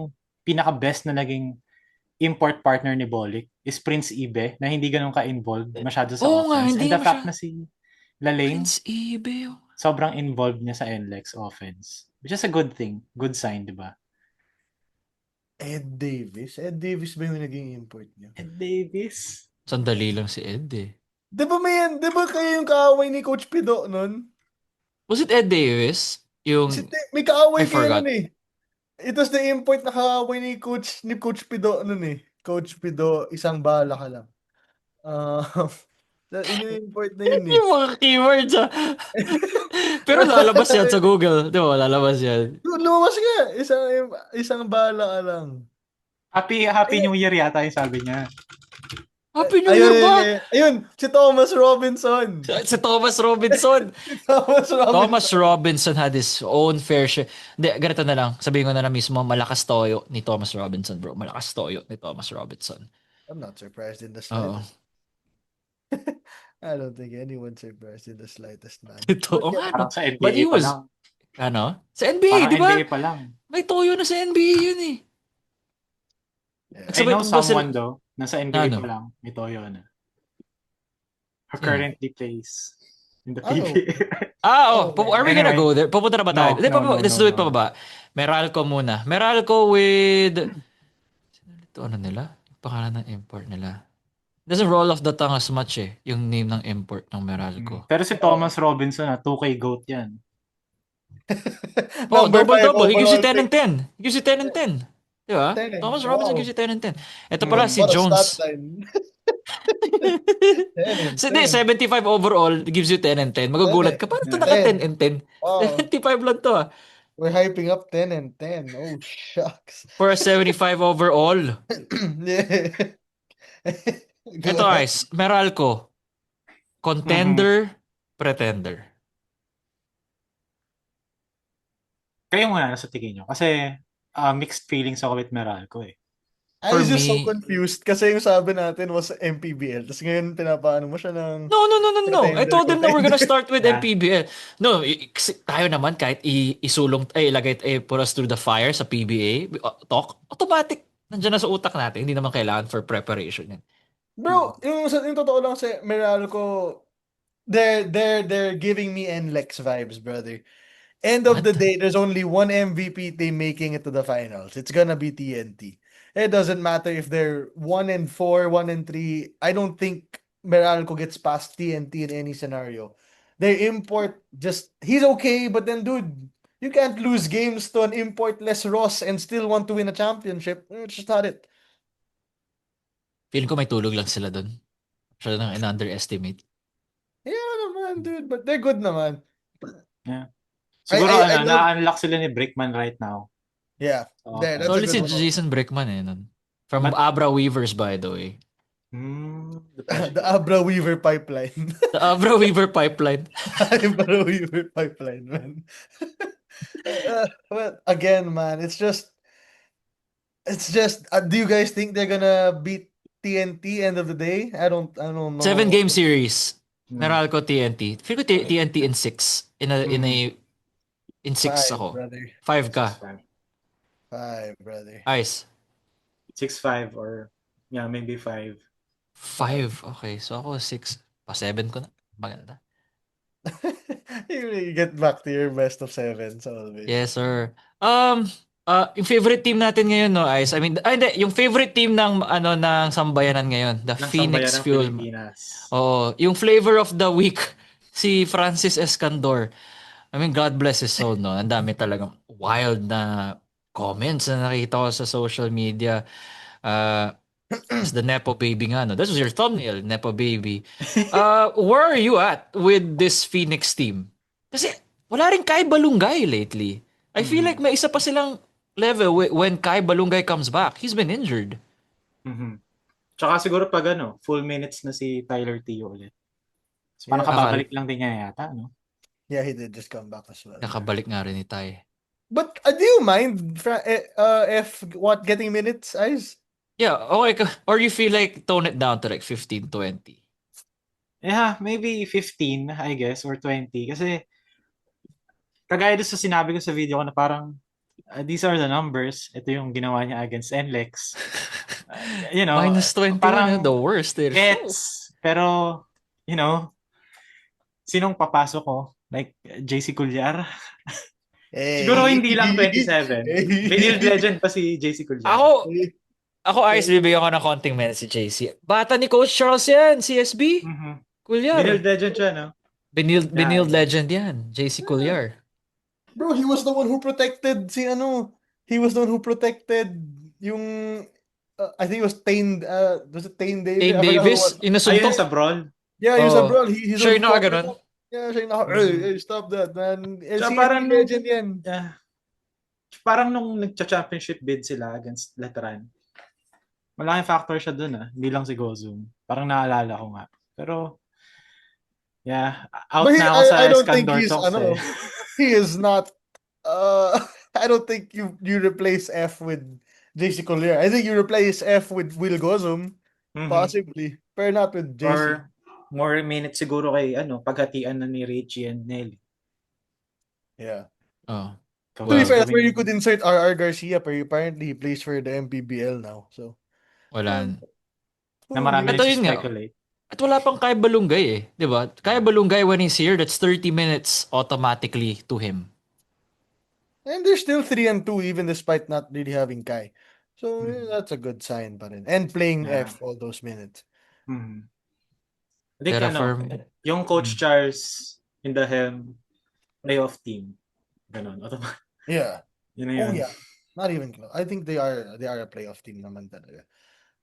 pinaka-best na naging import partner ni Bolik is Prince Ibe na hindi ganun ka-involved masyado sa Oo nga, offense. hindi And the masyado. fact na si Lalane, Prince Ibe. sobrang involved niya sa NLEX offense. Which is a good thing. Good sign, di ba? Ed Davis? Ed Davis ba yung naging import niya? Ed Davis. Sandali lang si Ed eh. Di ba kayo yung kaaway ni Coach Pido nun? Was it Ed Davis? Yung... May kaaway I kayo forgot. nun eh. It was the import na kaaway ni Coach Pido nun eh. Coach Pido, isang bala ka lang. Ini-import na yun eh. Yung mga keywords ah. Pero lalabas yan sa Google. Di ba? Lalabas yan. Lumabas nga. Isang bala ka lang. Happy New Year yata yung sabi niya. Happy New Year ba? Ayun, si Thomas Robinson. Si Thomas Robinson. Si Thomas Thomas Robinson. Robinson had his own fair share. Hindi, ganito na lang. Sabihin ko na lang mismo, malakas toyo ni Thomas Robinson, bro. Malakas toyo ni Thomas Robinson. I'm not surprised in the Oo. slightest. I don't think anyone's surprised in the slightest, man. Ito, But nga, no? Parang sa But he NBA pa was, lang. ano? Sa NBA, Parang di ba? NBA pa lang. May toyo na sa NBA yun eh. yeah. I Sabay know pa ba someone though, nasa NBA Ano? pa lang. Ito yun. Who Sino? currently plays in the Oh. PBA. Are we gonna Anyway. go there? Pupunta na ba tayo? No, Hindi, no, let's no, do it no. pababa. Meralco muna. Meralco with... Ito ano nila? Yung pangalan ng import nila. Doesn't roll off the tongue as much eh. Yung name ng import ng Meralco. Pero si Thomas Robinson, 2K GOAT yan. Oh, Number 5 double-double. He gives you overall 10 and 10. He gives you 10 and 10. Di ba? 10. Thomas Robinson Wow. gives you 10 and 10. Ito pala si What a Jones. stat line. 10 and 10. 75 overall gives you 10 and 10. Magugulat ka. Paano ito naka 10 and 10? Wow. 75 lang to ah. We're hyping up 10 and 10. Oh, shucks. For a 75 overall. Yeah. Ito guys, Meralco. Contender, pretender. Kayo muna sa tingin nyo. Kasi mixed feelings ako with Meralco eh. I For was just so me- confused kasi yung sabi natin was MPBL. Tapos ngayon pinapaano mo siya ng... No. I Pretender, told them na we're gonna contender. start with Yeah. MPBL. No, kasi tayo naman kahit isulong, ilagay, put us through the fire sa PBA, talk, automatic. Nandiyan na sa utak natin. Hindi naman kailangan for preparation yan. Bro, yung totoo lang sa Meralco, they're giving me NLEX vibes, brother. End of the What? day, there's only one MVP team making it to the finals. It's gonna be TNT. It doesn't matter if they're 1-4, 1-3. I don't think Meralco gets past TNT in any scenario. Their import he's okay, but then dude, you can't lose games to an importless Ross and still want to win a championship. It's just not it. Feeling ko may tulog lang sila doon. Siya nang in-underestimate. Yeah, naman, dude, but they're good naman. Yeah. Siguro I love- na-unlock sila ni Brickman right now. Yeah. So, There, that's a Solid good si one. Jason Brickman eh. Nun. From But- Abra Weavers by the way. The Abra Weaver pipeline. The Abra Weaver pipeline. Abra Weaver pipeline, man. Well, again, man, it's just. Do you guys think they're gonna beat TNT end of the day? I don't know. 7-game series. Hmm. Meralco TNT. Feel ko TNT in 6. In 6 Five, ako. brother. 5 ka. 5, brother. Ice. 6-5 or maybe 5. 5. Okay. So ako 6. Pa-7 ko na. Maganda. You get back to your best of 7 always. Yes, sir. Yung favorite team natin ngayon, no, Ice? I mean, hindi, yung favorite team ng ng Sambayanan ngayon, the Ng Phoenix Sambayanang Fuel. Pilipinas. Oo, yung flavor of the week, si Francis Escandor. I mean, God bless his soul, no? Ang dami talagang wild na comments na nakita ko sa social media. As the Nepo baby nga, no? This was your thumbnail, Nepo baby. Where are you at with this Phoenix team? Kasi wala rin Kai Balungay lately. I feel like may isa pa silang level when Kai Balungay comes back. He's been injured. Mhm. Tsaka siguro pag full minutes na si Tyler Teo ulit. So, parang Yeah. kababalik lang din niya yata, no? Yeah, he did just come back as well. Nakabalik nga rin ni Tay. But do you mind if getting minutes, Ice? Yeah, okay. Or you feel like tone it down to like 15, 20. Yeah, maybe 15, I guess, or 20. Kasi, kagaya doon sa sinabi ko sa video ko na parang, these are the numbers. Ito yung ginawa niya against NLEX. Minus 21, parang the worst. gets. Pero, sinong papasok ko? Like, JC Culliar? Hey. Siguro hindi lang 27. Build legend pa si JC Culliar. Ako ayos, bibigyan ko ng konting men si JC. Bata ni Coach Charles yan, CSB. Mhm. Culliar. Build legend siya, no? Binild legend yan, JC Culliar. Bro, he was the one who protected he was the one who protected yung I think it was Tane Davis? Tane I forgot who Davis, it was. Ayun inasuntok. sa brawl. Yeah, he was a Oh. brawl. He's Siya a yung nakaganon. Yeah, siya yung hey, stop that, man. Siya CSB parang legend yan. Yeah. Parang nung nagcha-championship bid sila against Letran, malaking factor siya dun Hindi lang si Gozum. Parang naalala ko nga. Pero, yeah. But Out na ako sa I don't think Iskandar he's talks he is not I don't think you replace F with JC Collier. I think you replace F with Will Gozum, Mhm. possibly, but not with JC. Or more minutes siguro kay paghatian na ni Richie and Nelly. Yeah. Oh. To be Well, fair, that's where you could insert RR Garcia, but apparently he plays for the MPBL now. So wala. Na marami Ito yun nga. nagsispekulate. At wala pang Kaya Balungay eh. Di ba? Kaya Balungay when he's here, that's 30 minutes automatically to him. And they're still 3-2 even despite not really having Kai. So Mhm. that's a good sign pa rin. And playing Yeah. F all those minutes. Mhm. I think Terra firm. yung Coach Charles in the helm playoff team. Ganon. Yeah. Yun na Oh yun. yeah. Not even close. I think they are a playoff team naman talaga.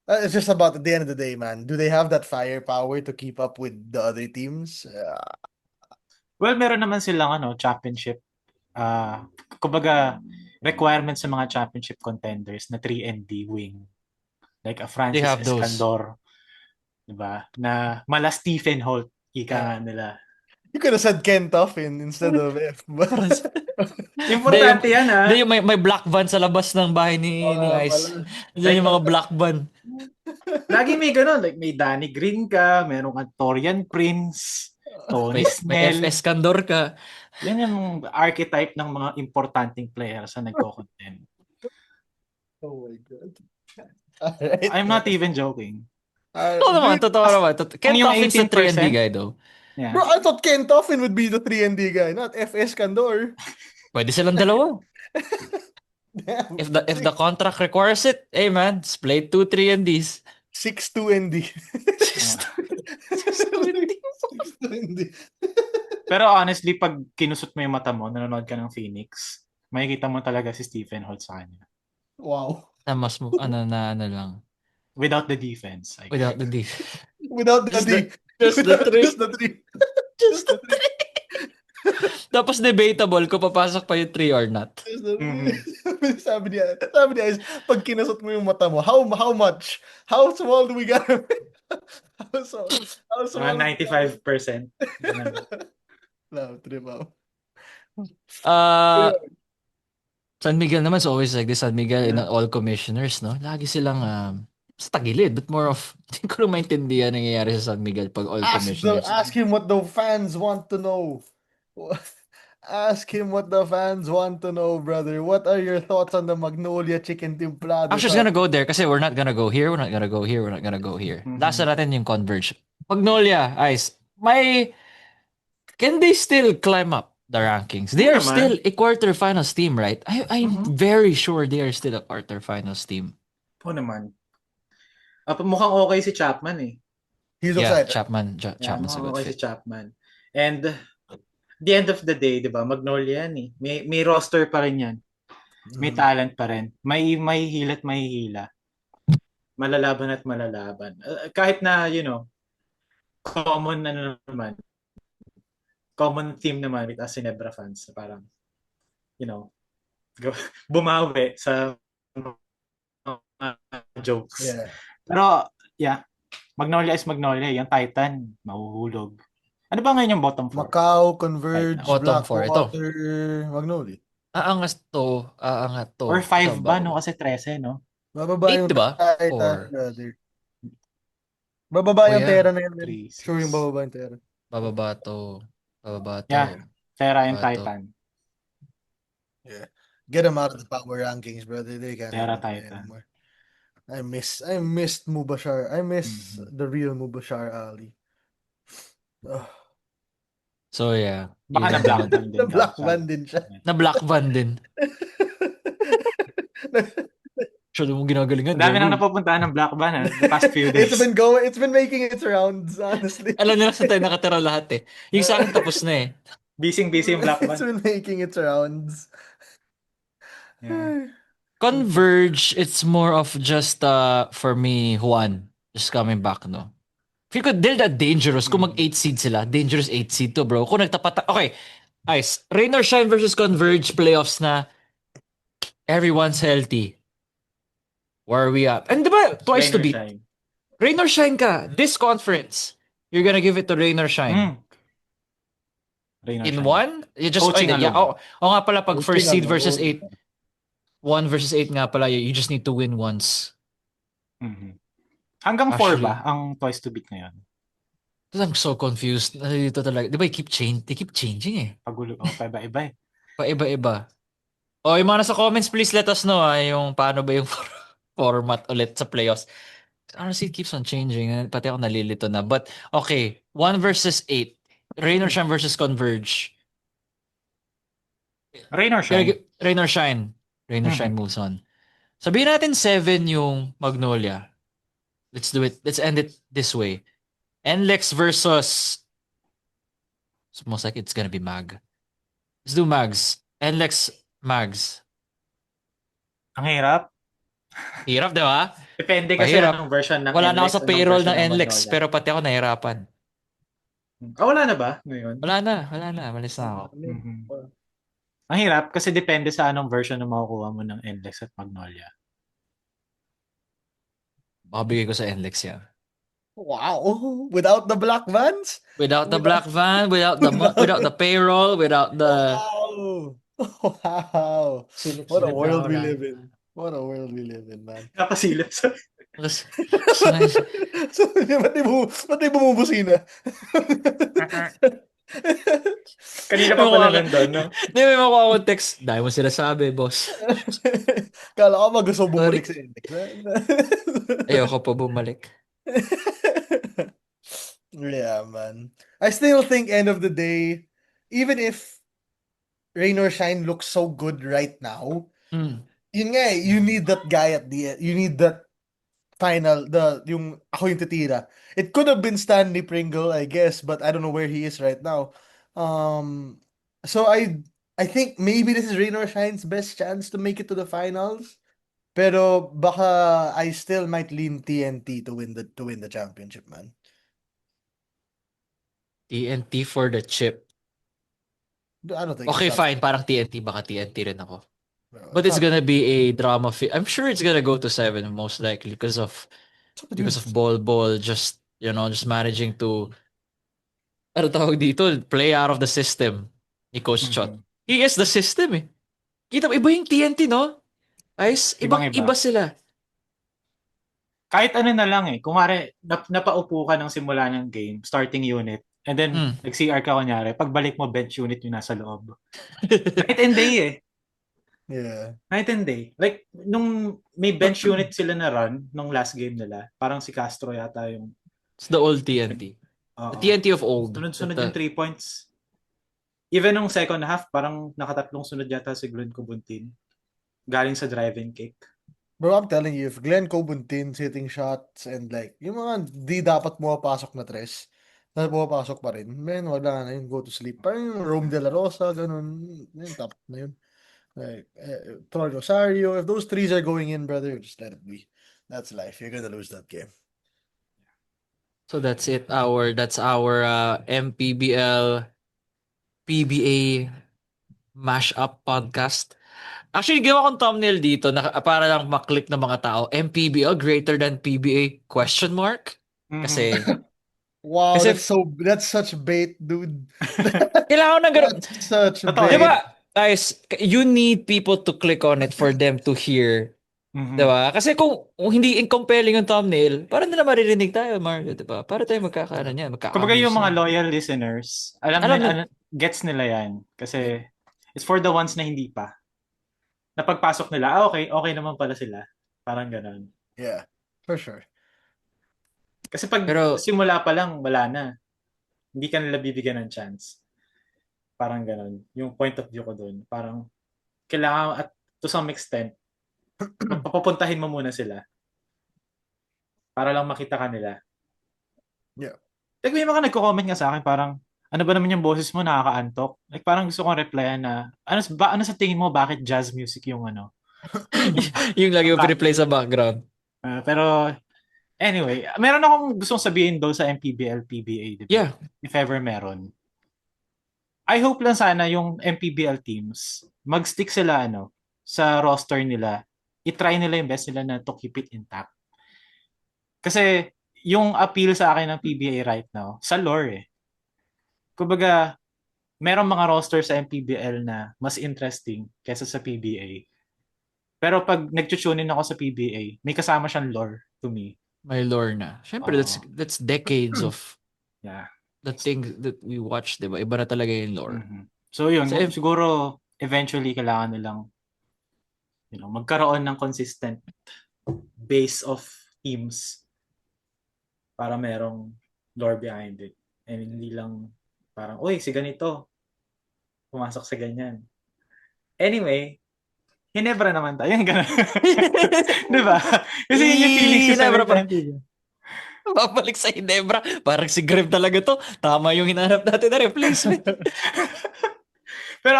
It's just about at the end of the day, man. Do they have that firepower to keep up with the other teams? Well, meron naman silang championship. Kumbaga, requirements sa mga championship contenders na 3 and D wing. Like a They Francis have those. Escandor. Diba? Na mala Stephen Holt. Ika nga nila. You could have said Ken Tuffin instead of F. But Importante yan Hindi, may black van sa labas ng bahay ni Ice. pala. Diyan yung mga black van. Lagi may ganun. Like may Danny Green ka, merong Antorian Prince, Tony May Snell. FS Candor ka. Yan yung archetype ng mga importanteng players na nagko-contend. Oh my God. Alright. I'm not even joking. Totoo naman, totoo naman. Ken yung Tuffin's the 3 and D 18%? guy though. Yeah. Bro, I thought Ken Tuffin would be the 3-and-D guy, not FS Candor. Pwede silang dalawa. Damn. If the contract requires it, hey man, just play 2 3 and Ds. 6-2-and-D. 6-2-and-D. Pero honestly, pag kinusot mo yung mata mo, nanonood ka ng Phoenix, makikita mo talaga si Stephen Holt sa kanya. Wow. Na mas ano lang. Without the defense. I guess. Without the D. Without the Just D. just the Without- three. Just the three. Just the 3. Tapos debatable kung papasok pa yung 3 or not. Just the Mhm. three. sabi niya, pag kinasot mo yung mata mo, how much? How small do we gotta how small? Mga 95%. Ganun. No, trip out. San Miguel naman is always like this. San Miguel in all commissioners, no? Lagi silang sa tagilid, but more of hindi ko lang maintindihan nangyayari sa San Miguel pag all commissioners. Ask him what the fans want to know. Ask him what the fans want to know, brother. What are your thoughts on the Magnolia Chicken Templado? I'm just gonna go there kasi we're not gonna go here, we're not gonna go here, we're not gonna go here. Mhm. Last na natin yung Converge. Magnolia, Ice, can they still climb up the rankings? They Oo are naman. still a quarterfinals team, right? I'm very sure they are still a quarterfinals team. Oo naman. Mukhang okay si Chapman eh. He's Yeah, excited. Chapman's a Mukhang good okay si fit. Chapman. And the end of the day, di ba, Magnolia yan eh. May roster pa rin yan. May talent pa rin. May hila't may hila. Malalaban at malalaban. Kahit na, common theme naman with us Ginebra fans. Parang, bumawi sa jokes. Yeah. Pero, yeah. Magnolia is Magnolia. Yung Titan, mahuhulog. Ano ba ngayon yung bottom 4? Macau, Converge, Bottom four, ito. Blackwater, Magnolia. Aangat to. Or 5 Ito, ba, bababa. no? Kasi 13, no? Bababa 8, yung diba? Titan, Or brother. Bababa yung yeah. Terra na yan. 3, 6. Sure yung bababa yung Terra. Bababa to. Yeah. Terra and Bato. Titan. Yeah. Get them out of the power rankings, brother. They can't Terra play Titan. anymore. I missed Mubashar. I miss Mhm. the real Mubashar Ali. Ugh. So yeah. Baka Yun na ang black ganun. van din. The black van din siya. Na black van din. Siya mo ginagalingan. Dami nang gago. napupuntahan ng black van the past few days. It's been making its rounds, honestly. Alam nila sa tayo nakatira lahat eh. Yung sa akin tapos na eh. Busy yung black It's van. been making its rounds. Yeah. Converge, it's more of just for me, Juan. Just coming back, no? Feel ko, they're that dangerous. Kung mag-8 seed sila, dangerous 8 seed to, bro. Kung nagtapat, okay. Ice. Rain or Shine versus Converge playoffs na everyone's healthy. Where are we at? And diba, twice Rain to or beat. shine. Rain or shine ka. This conference, you're gonna give it to Rain or shine. Rain or In shine. one, you just, Coaching yeah, alone. nga pala, pag first Coaching seed versus alone. 8, 1 versus 8 nga pala, you just need to win once. Mhm. Hanggang 4 Actually, ba ang twice to beat ngayon? I'm so confused. Dito talaga. Di ba, they keep changing eh. Pagulo. Paiba-iba eh. Paiba-iba. O, yung mga nasa comments, please let us know yung paano ba yung format ulit sa playoffs. Honestly, it keeps on changing. Pati ako nalilito na. But, okay. 1 versus 8. Rain or Shine versus Converge. Rain or shine. Rain or Shine. Rain or Shine Mhm. moves on. Sabihin natin 7 yung Magnolia. Let's do it. Let's end it this way. NLEX versus... It's most like it's gonna be Mag. Let's do Mags. NLEX Mags. Ang hirap. Hirap, di ba? Depende kasi Mahirap. anong version ng Wala na ako NLEX, sa anong payroll version ng ng NLEX, Magnolia. pero pati ako nahirapan. Wala na ba ngayon? Wala na. Malis na ako. Mhm. Ang hirap kasi depende sa anong version na makukuha mo ng NLEX at Magnolia. Baka bigay ko sa NLEX yan. Wow. Without the black vans? Without the Without- black van, without the payroll, without the... Wow. Wow. What a world we live in. What a world we live in, man. Napasilip sa... Kasi, kasi, So, ba't di bumubusina? Kanina pa pala nandun, no? Di may makuha akong text. Dahil mo sinasabi, boss. Kala ko ba gusto bumalik sa index? Ayoko pa bumalik. Yeah, man. I still think end of the day, even if Rain or Shine looks so good right now, Mm. yun nga eh, you need that guy at the end. You need that final, yung ako yung titira. It could have been Stanley Pringle, I guess, but I don't know where he is right now. So I think maybe this is Rain or Shine's best chance to make it to the finals. Pero baka I still might lean TNT to win the championship, man. TNT for the chip. I don't think Okay, it's that- fine. Parang TNT. Baka TNT rin ako. Bro, But it's not- gonna be a drama. I'm sure it's gonna go to 7 most likely because of Bol just just managing to ano tawag dito, play out of the system ni Coach Chot. He is the system eh. Kita mo, iba yung TNT, no? Guys, Ibang-iba. iba sila. Kahit ano na lang eh. Kung napaupo ka ng simula ng game, starting unit, and then nag-CR ka kunyari, pagbalik mo, bench unit yung nasa loob. Night and day eh. Yeah. Night and day. Like, nung may bench unit sila na run, nung last game nila, parang si Castro yata yung... It's the old TNT. The TNT of old. Sunod-sunod yung 3 points. Even nung second half, parang nakatatlong sunod yata si Glenn Cobuntin. Galing sa driving kick. Bro, I'm telling you, if Glenn Cobuntin's hitting shots and like, yung mga di dapat pumapasok na tres, na pumapasok pa rin, man, wala na yun, go to sleep. Parang yung Rome De La Rosa, ganun, yun, top na yun. Like, Troy Rosario, if those threes are going in, brother, just let it be. That's life. You're gonna lose that game. So that's it. That's our MPBL PBA mashup podcast. Actually, ginawa kong thumbnail dito na para lang maklik ng mga tao. MPBL greater than PBA question mark? Kasi Wow, Kasi- that's such bait, dude. kailangan ng ganun. That's such Totoo, bait. Diba, guys, you need people to click on it for them to hear. Diba? Kasi kung hindi compelling yung thumbnail, parang nila maririnig tayo, Mario, diba? Para tayo magkakaano niyan, Kumbaga yung mga loyal listeners, alam gets nila yan. Kasi it's for the ones na hindi pa. Napagpasok nila, okay naman pala sila. Parang ganun. Yeah, for sure. Kasi pag simula pa lang, wala na. Hindi ka nila bibigyan ng chance. Parang ganun. Yung point of view ko dun. Parang kailangan, at to some extent, papupuntahin mo muna sila. Para lang makita ka nila. Yeah. Like, may mga nagko-comment nga sa akin, parang, ano ba naman yung boses mo, nakakaantok? Like, parang gusto kong replyan na, ano sa tingin mo, bakit jazz music yung ano? yung lagi mo piniplay sa background. Pero, anyway, meron akong gustong sabihin daw sa MPBL, PBA, diba? Yeah. If ever meron. I hope lang sana yung MPBL teams, mag-stick sila, sa roster nila i-try nila yung best nila na to keep it intact. Kasi yung appeal sa akin ng PBA right now, sa lore eh. Kumbaga, merong mga roster sa MPBL na mas interesting kaysa sa PBA. Pero pag nag-tunin ako sa PBA, may kasama siyang lore to me. May lore na. Siyempre, Oo. that's decades of Yeah. the things that we watch, di ba? Iba na talaga yung lore. Mhm. So yun, Sa F- siguro eventually kailangan nilang magkaroon ng consistent base of teams para merong lore behind it. And hindi lang parang, uy, si ganito, pumasok sa ganyan. Anyway, Hinebra naman tayo. Yung ganun. Di ba? Kasi yun yung feelings ko sa Hinebra pa. Resident. Babalik sa Hinebra. Parang si Graham talaga to. Tama yung hinanap natin na replacement. Pero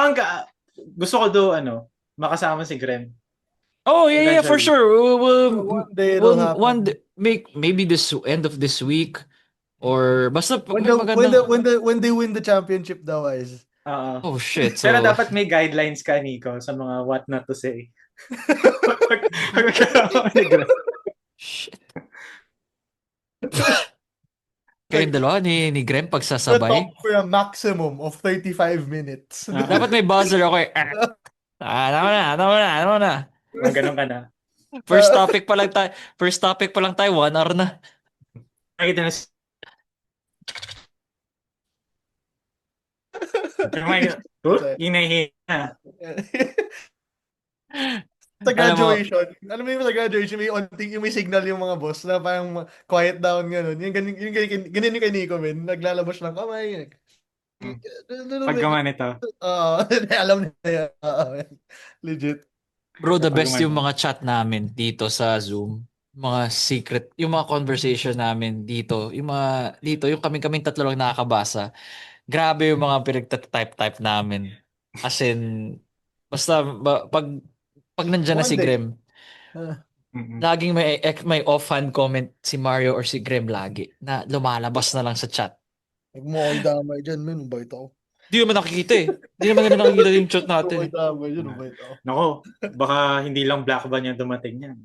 gusto ko do, makasama si Grem. Oh, yeah, for Eventually. sure. One day it'll happen. Maybe this end of this week or basta When may magandang... when they win the championship daw, guys. Oh shit. So Pero dapat may guidelines ka, Nico, sa mga what not to say. Pag magkakaroon ni Grem. shit. Kayong dalawa ni Graham We'll pagsasabay. talk for a maximum of 35 minutes. Dapat may buzzer ako eh. Tama na. Ganun ka na. First topic pa lang tayo, 1 hour na. Nakita na Inahina. Sa graduation, alam mo yung sa graduation, may signal yung mga boss na parang quiet down, gano'n. Ganun yung kay Nico, men. Naglalabas ng kamay. Paggawa nito. Alam na yan. Legit. Bro, the best yung mga chat namin dito sa Zoom. Mga secret, yung mga conversation namin dito. Yung kaming tatlo lang nakakabasa. Grabe yung mga pinagtatype namin. As in, basta pag nandyan na One si day. Grem, laging may offhand comment si Mario or si Grem lagi na lumalabas na lang sa chat. Huwag mo akong damay dyan, men. Bait ako. Hindi naman nakikita eh. Hindi naman nila nakikita yung chat natin. Huwag mo damay dyan, bait ako. Nako, baka hindi lang black ban yung dumating yan.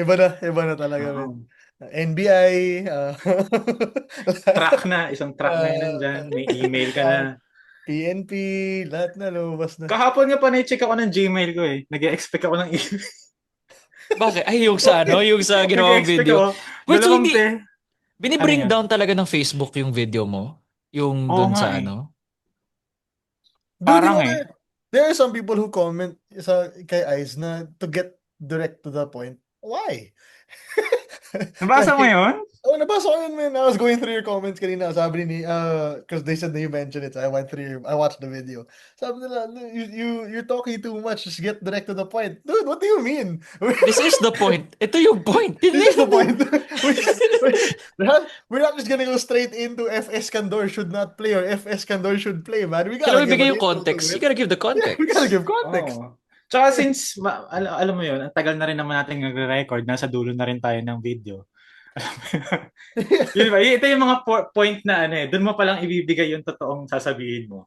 Iba na talaga, men. NBI, isang track na yun nandyan. May email ka na. PNP, lahat na lumabas na. Kahapon nga pa na-check ako ng Gmail ko eh. Nag-expect ako ng email. Bakit? Ay, yung sa ginawang video. Wait, so hindi, binibring down talaga ng Facebook yung video mo? Yung dun sa Parang there are some people who comment kay Ice na to get direct to the point. Why? Nabasa mo yun? Nabasa ko yun, man. I was going through your comments kanina. Sabi ni, because they said that you mentioned it. So I watched the video. Sabi nila, you're talking too much. Just get direct to the point. Dude, what do you mean? This is the point. Ito yung point. This is the point. We're not just gonna go straight into FS Candor should not play or FS Candor should play, man. We gotta bigay yung context. You gotta give the context. We gotta give context. Oh. Tsaka since, alam mo yun, ang tagal na rin naman natin nagre-record, nasa dulo na rin tayo ng video. Yun ba? Ito yung mga point na doon mo palang ibibigay yung totoong sasabihin mo.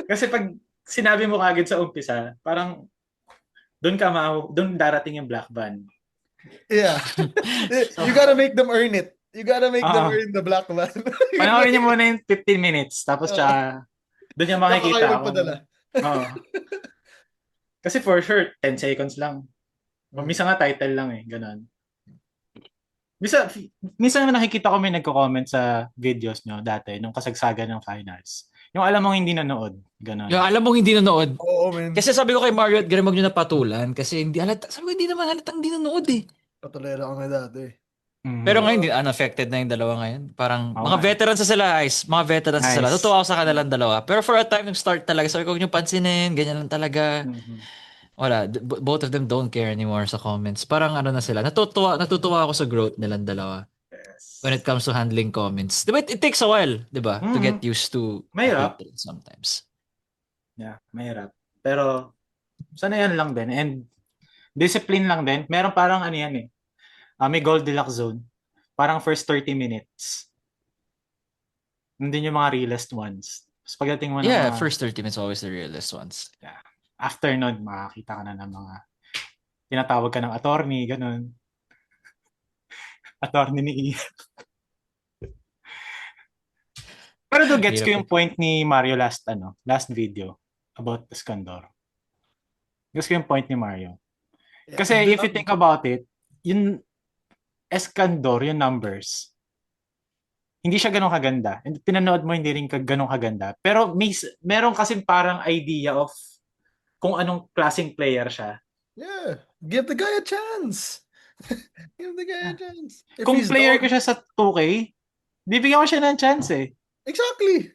Kasi pag sinabi mo kagad sa umpisa, parang doon darating yung black ban. Yeah. You gotta make them earn it. You gotta make them earn the black ban. Panoorin niyo muna yung 15 minutes, tapos doon yung makikita ako. Kasi for sure, 10 seconds lang. Minsan nga title lang ganon. Minsan nakikita ko may nagko-comment sa videos nyo dati, nung kasagsagan ng finals. Yung alam mong hindi nanood. Ganon. Yung alam mong hindi nanood. Oo, man. Kasi sabi ko kay Mario at Graham, huwag nyo napatulan. Kasi hindi halata. Sabi ko, hindi naman halatang hindi nanood eh. Patulera kami dati. Pero ngayon, unaffected na yung dalawa ngayon. Parang, mga veterans sa sila, Ice. Mga veterans sa sila. Totoo ako sa kanilang dalawa. Pero for a time, yung start talaga, sabi ko, huwag nyo pansinin. Ganyan lang talaga. Wala. Both of them don't care anymore sa comments. Parang na sila. Natutuwa ako sa growth nilang dalawa. When it comes to handling comments. Diba, it takes a while, diba? To get used to hatred sometimes. Yeah, mahirap. Pero, sana yan lang din. And, discipline lang din. Meron parang yan may Goldilocks zone. Parang first 30 minutes. Hindi yung mga realest ones. Tapos pagdating mo first 30 minutes always the realest ones. Yeah. After nun, makakita ka na ng mga tinatawag ka ng attorney, ganun. Attorney ni Ian. Pero do gets ko Hirap yung eh. point ni Mario last video about Iskandar. Gets ko yung point ni Mario. Yeah, Kasi if you think about it, yung Iskandar, yung numbers, hindi siya ganun kaganda. And pinanood mo, hindi rin ganun kaganda. Pero meron kasing parang idea of kung anong klaseng player siya. yeah, give the guy a chance. Give the guy a chance. If Kung he's player ko down, siya sa 2K, bibigyan ko siya ng chance eh. exactly.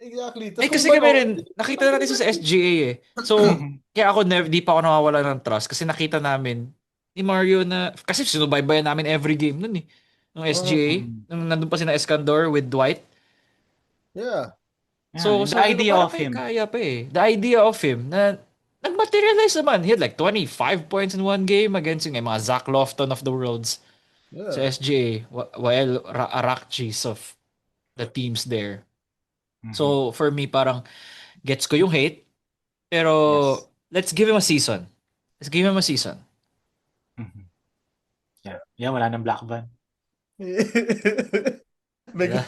Exactly. Eh Tapos kung kasi kami rin, manood, nakita natin siya sa SGA eh. So, kaya ako di pa ako nawawala ng trust kasi nakita namin ni Mario na, kasi sinubaybayan namin every game nun eh. Nung SGA, nung nandun pa si na Escandor with Dwight. yeah. Yeah, So, the sabi ko, idea parang of him. kaya pa eh. The idea of him na nag-materialize naman. He had like 25 points in one game against yung mga Zach Lofton of the worlds sa Yeah. SGA while Arakchis of the teams there. Mhm. So, for me, parang gets ko yung hate, pero Yes. let's give him a season. Let's give him a season. Mhm. Yeah, wala nang black van. Wala.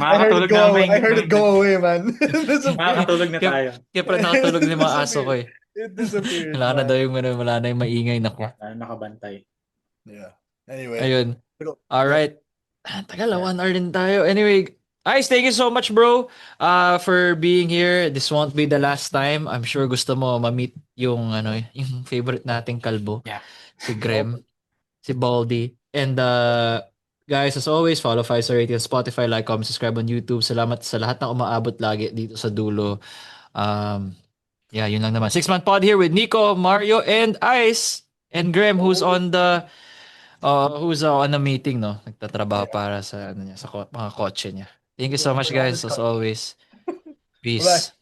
I heard it Makakatulog go na ang away. I maingit heard it go away, man. It disappeared. Makakatulog na Kaya, tayo. kaya pala nakatulog It na yung mga aso ko disappeared. eh. It disappeared, Wala na man. daw yung wala na yung maingay na ko. Nakabantay. Yeah. Anyway. Ayun. Pero, Alright. Tagal, Yeah. 1 hour din tayo. Anyway, Ice, thank you so much, bro, for being here. This won't be the last time. I'm sure gusto mo ma-meet yung yung favorite nating kalbo, Yeah. si Grem, si Baldy. And guys, as always, follow 5-star rating on Spotify, like, comment, subscribe on YouTube. Salamat sa lahat ng umaabot lagi dito sa dulo. Yeah, yun lang naman. 6-month pod here with Nico, Mario, and Ice. And Graham, who's on a meeting, no? Nagtatrabaho para sa mga kotse niya. Thank you so much, we're on guys, this as cut. always. Bye. Peace.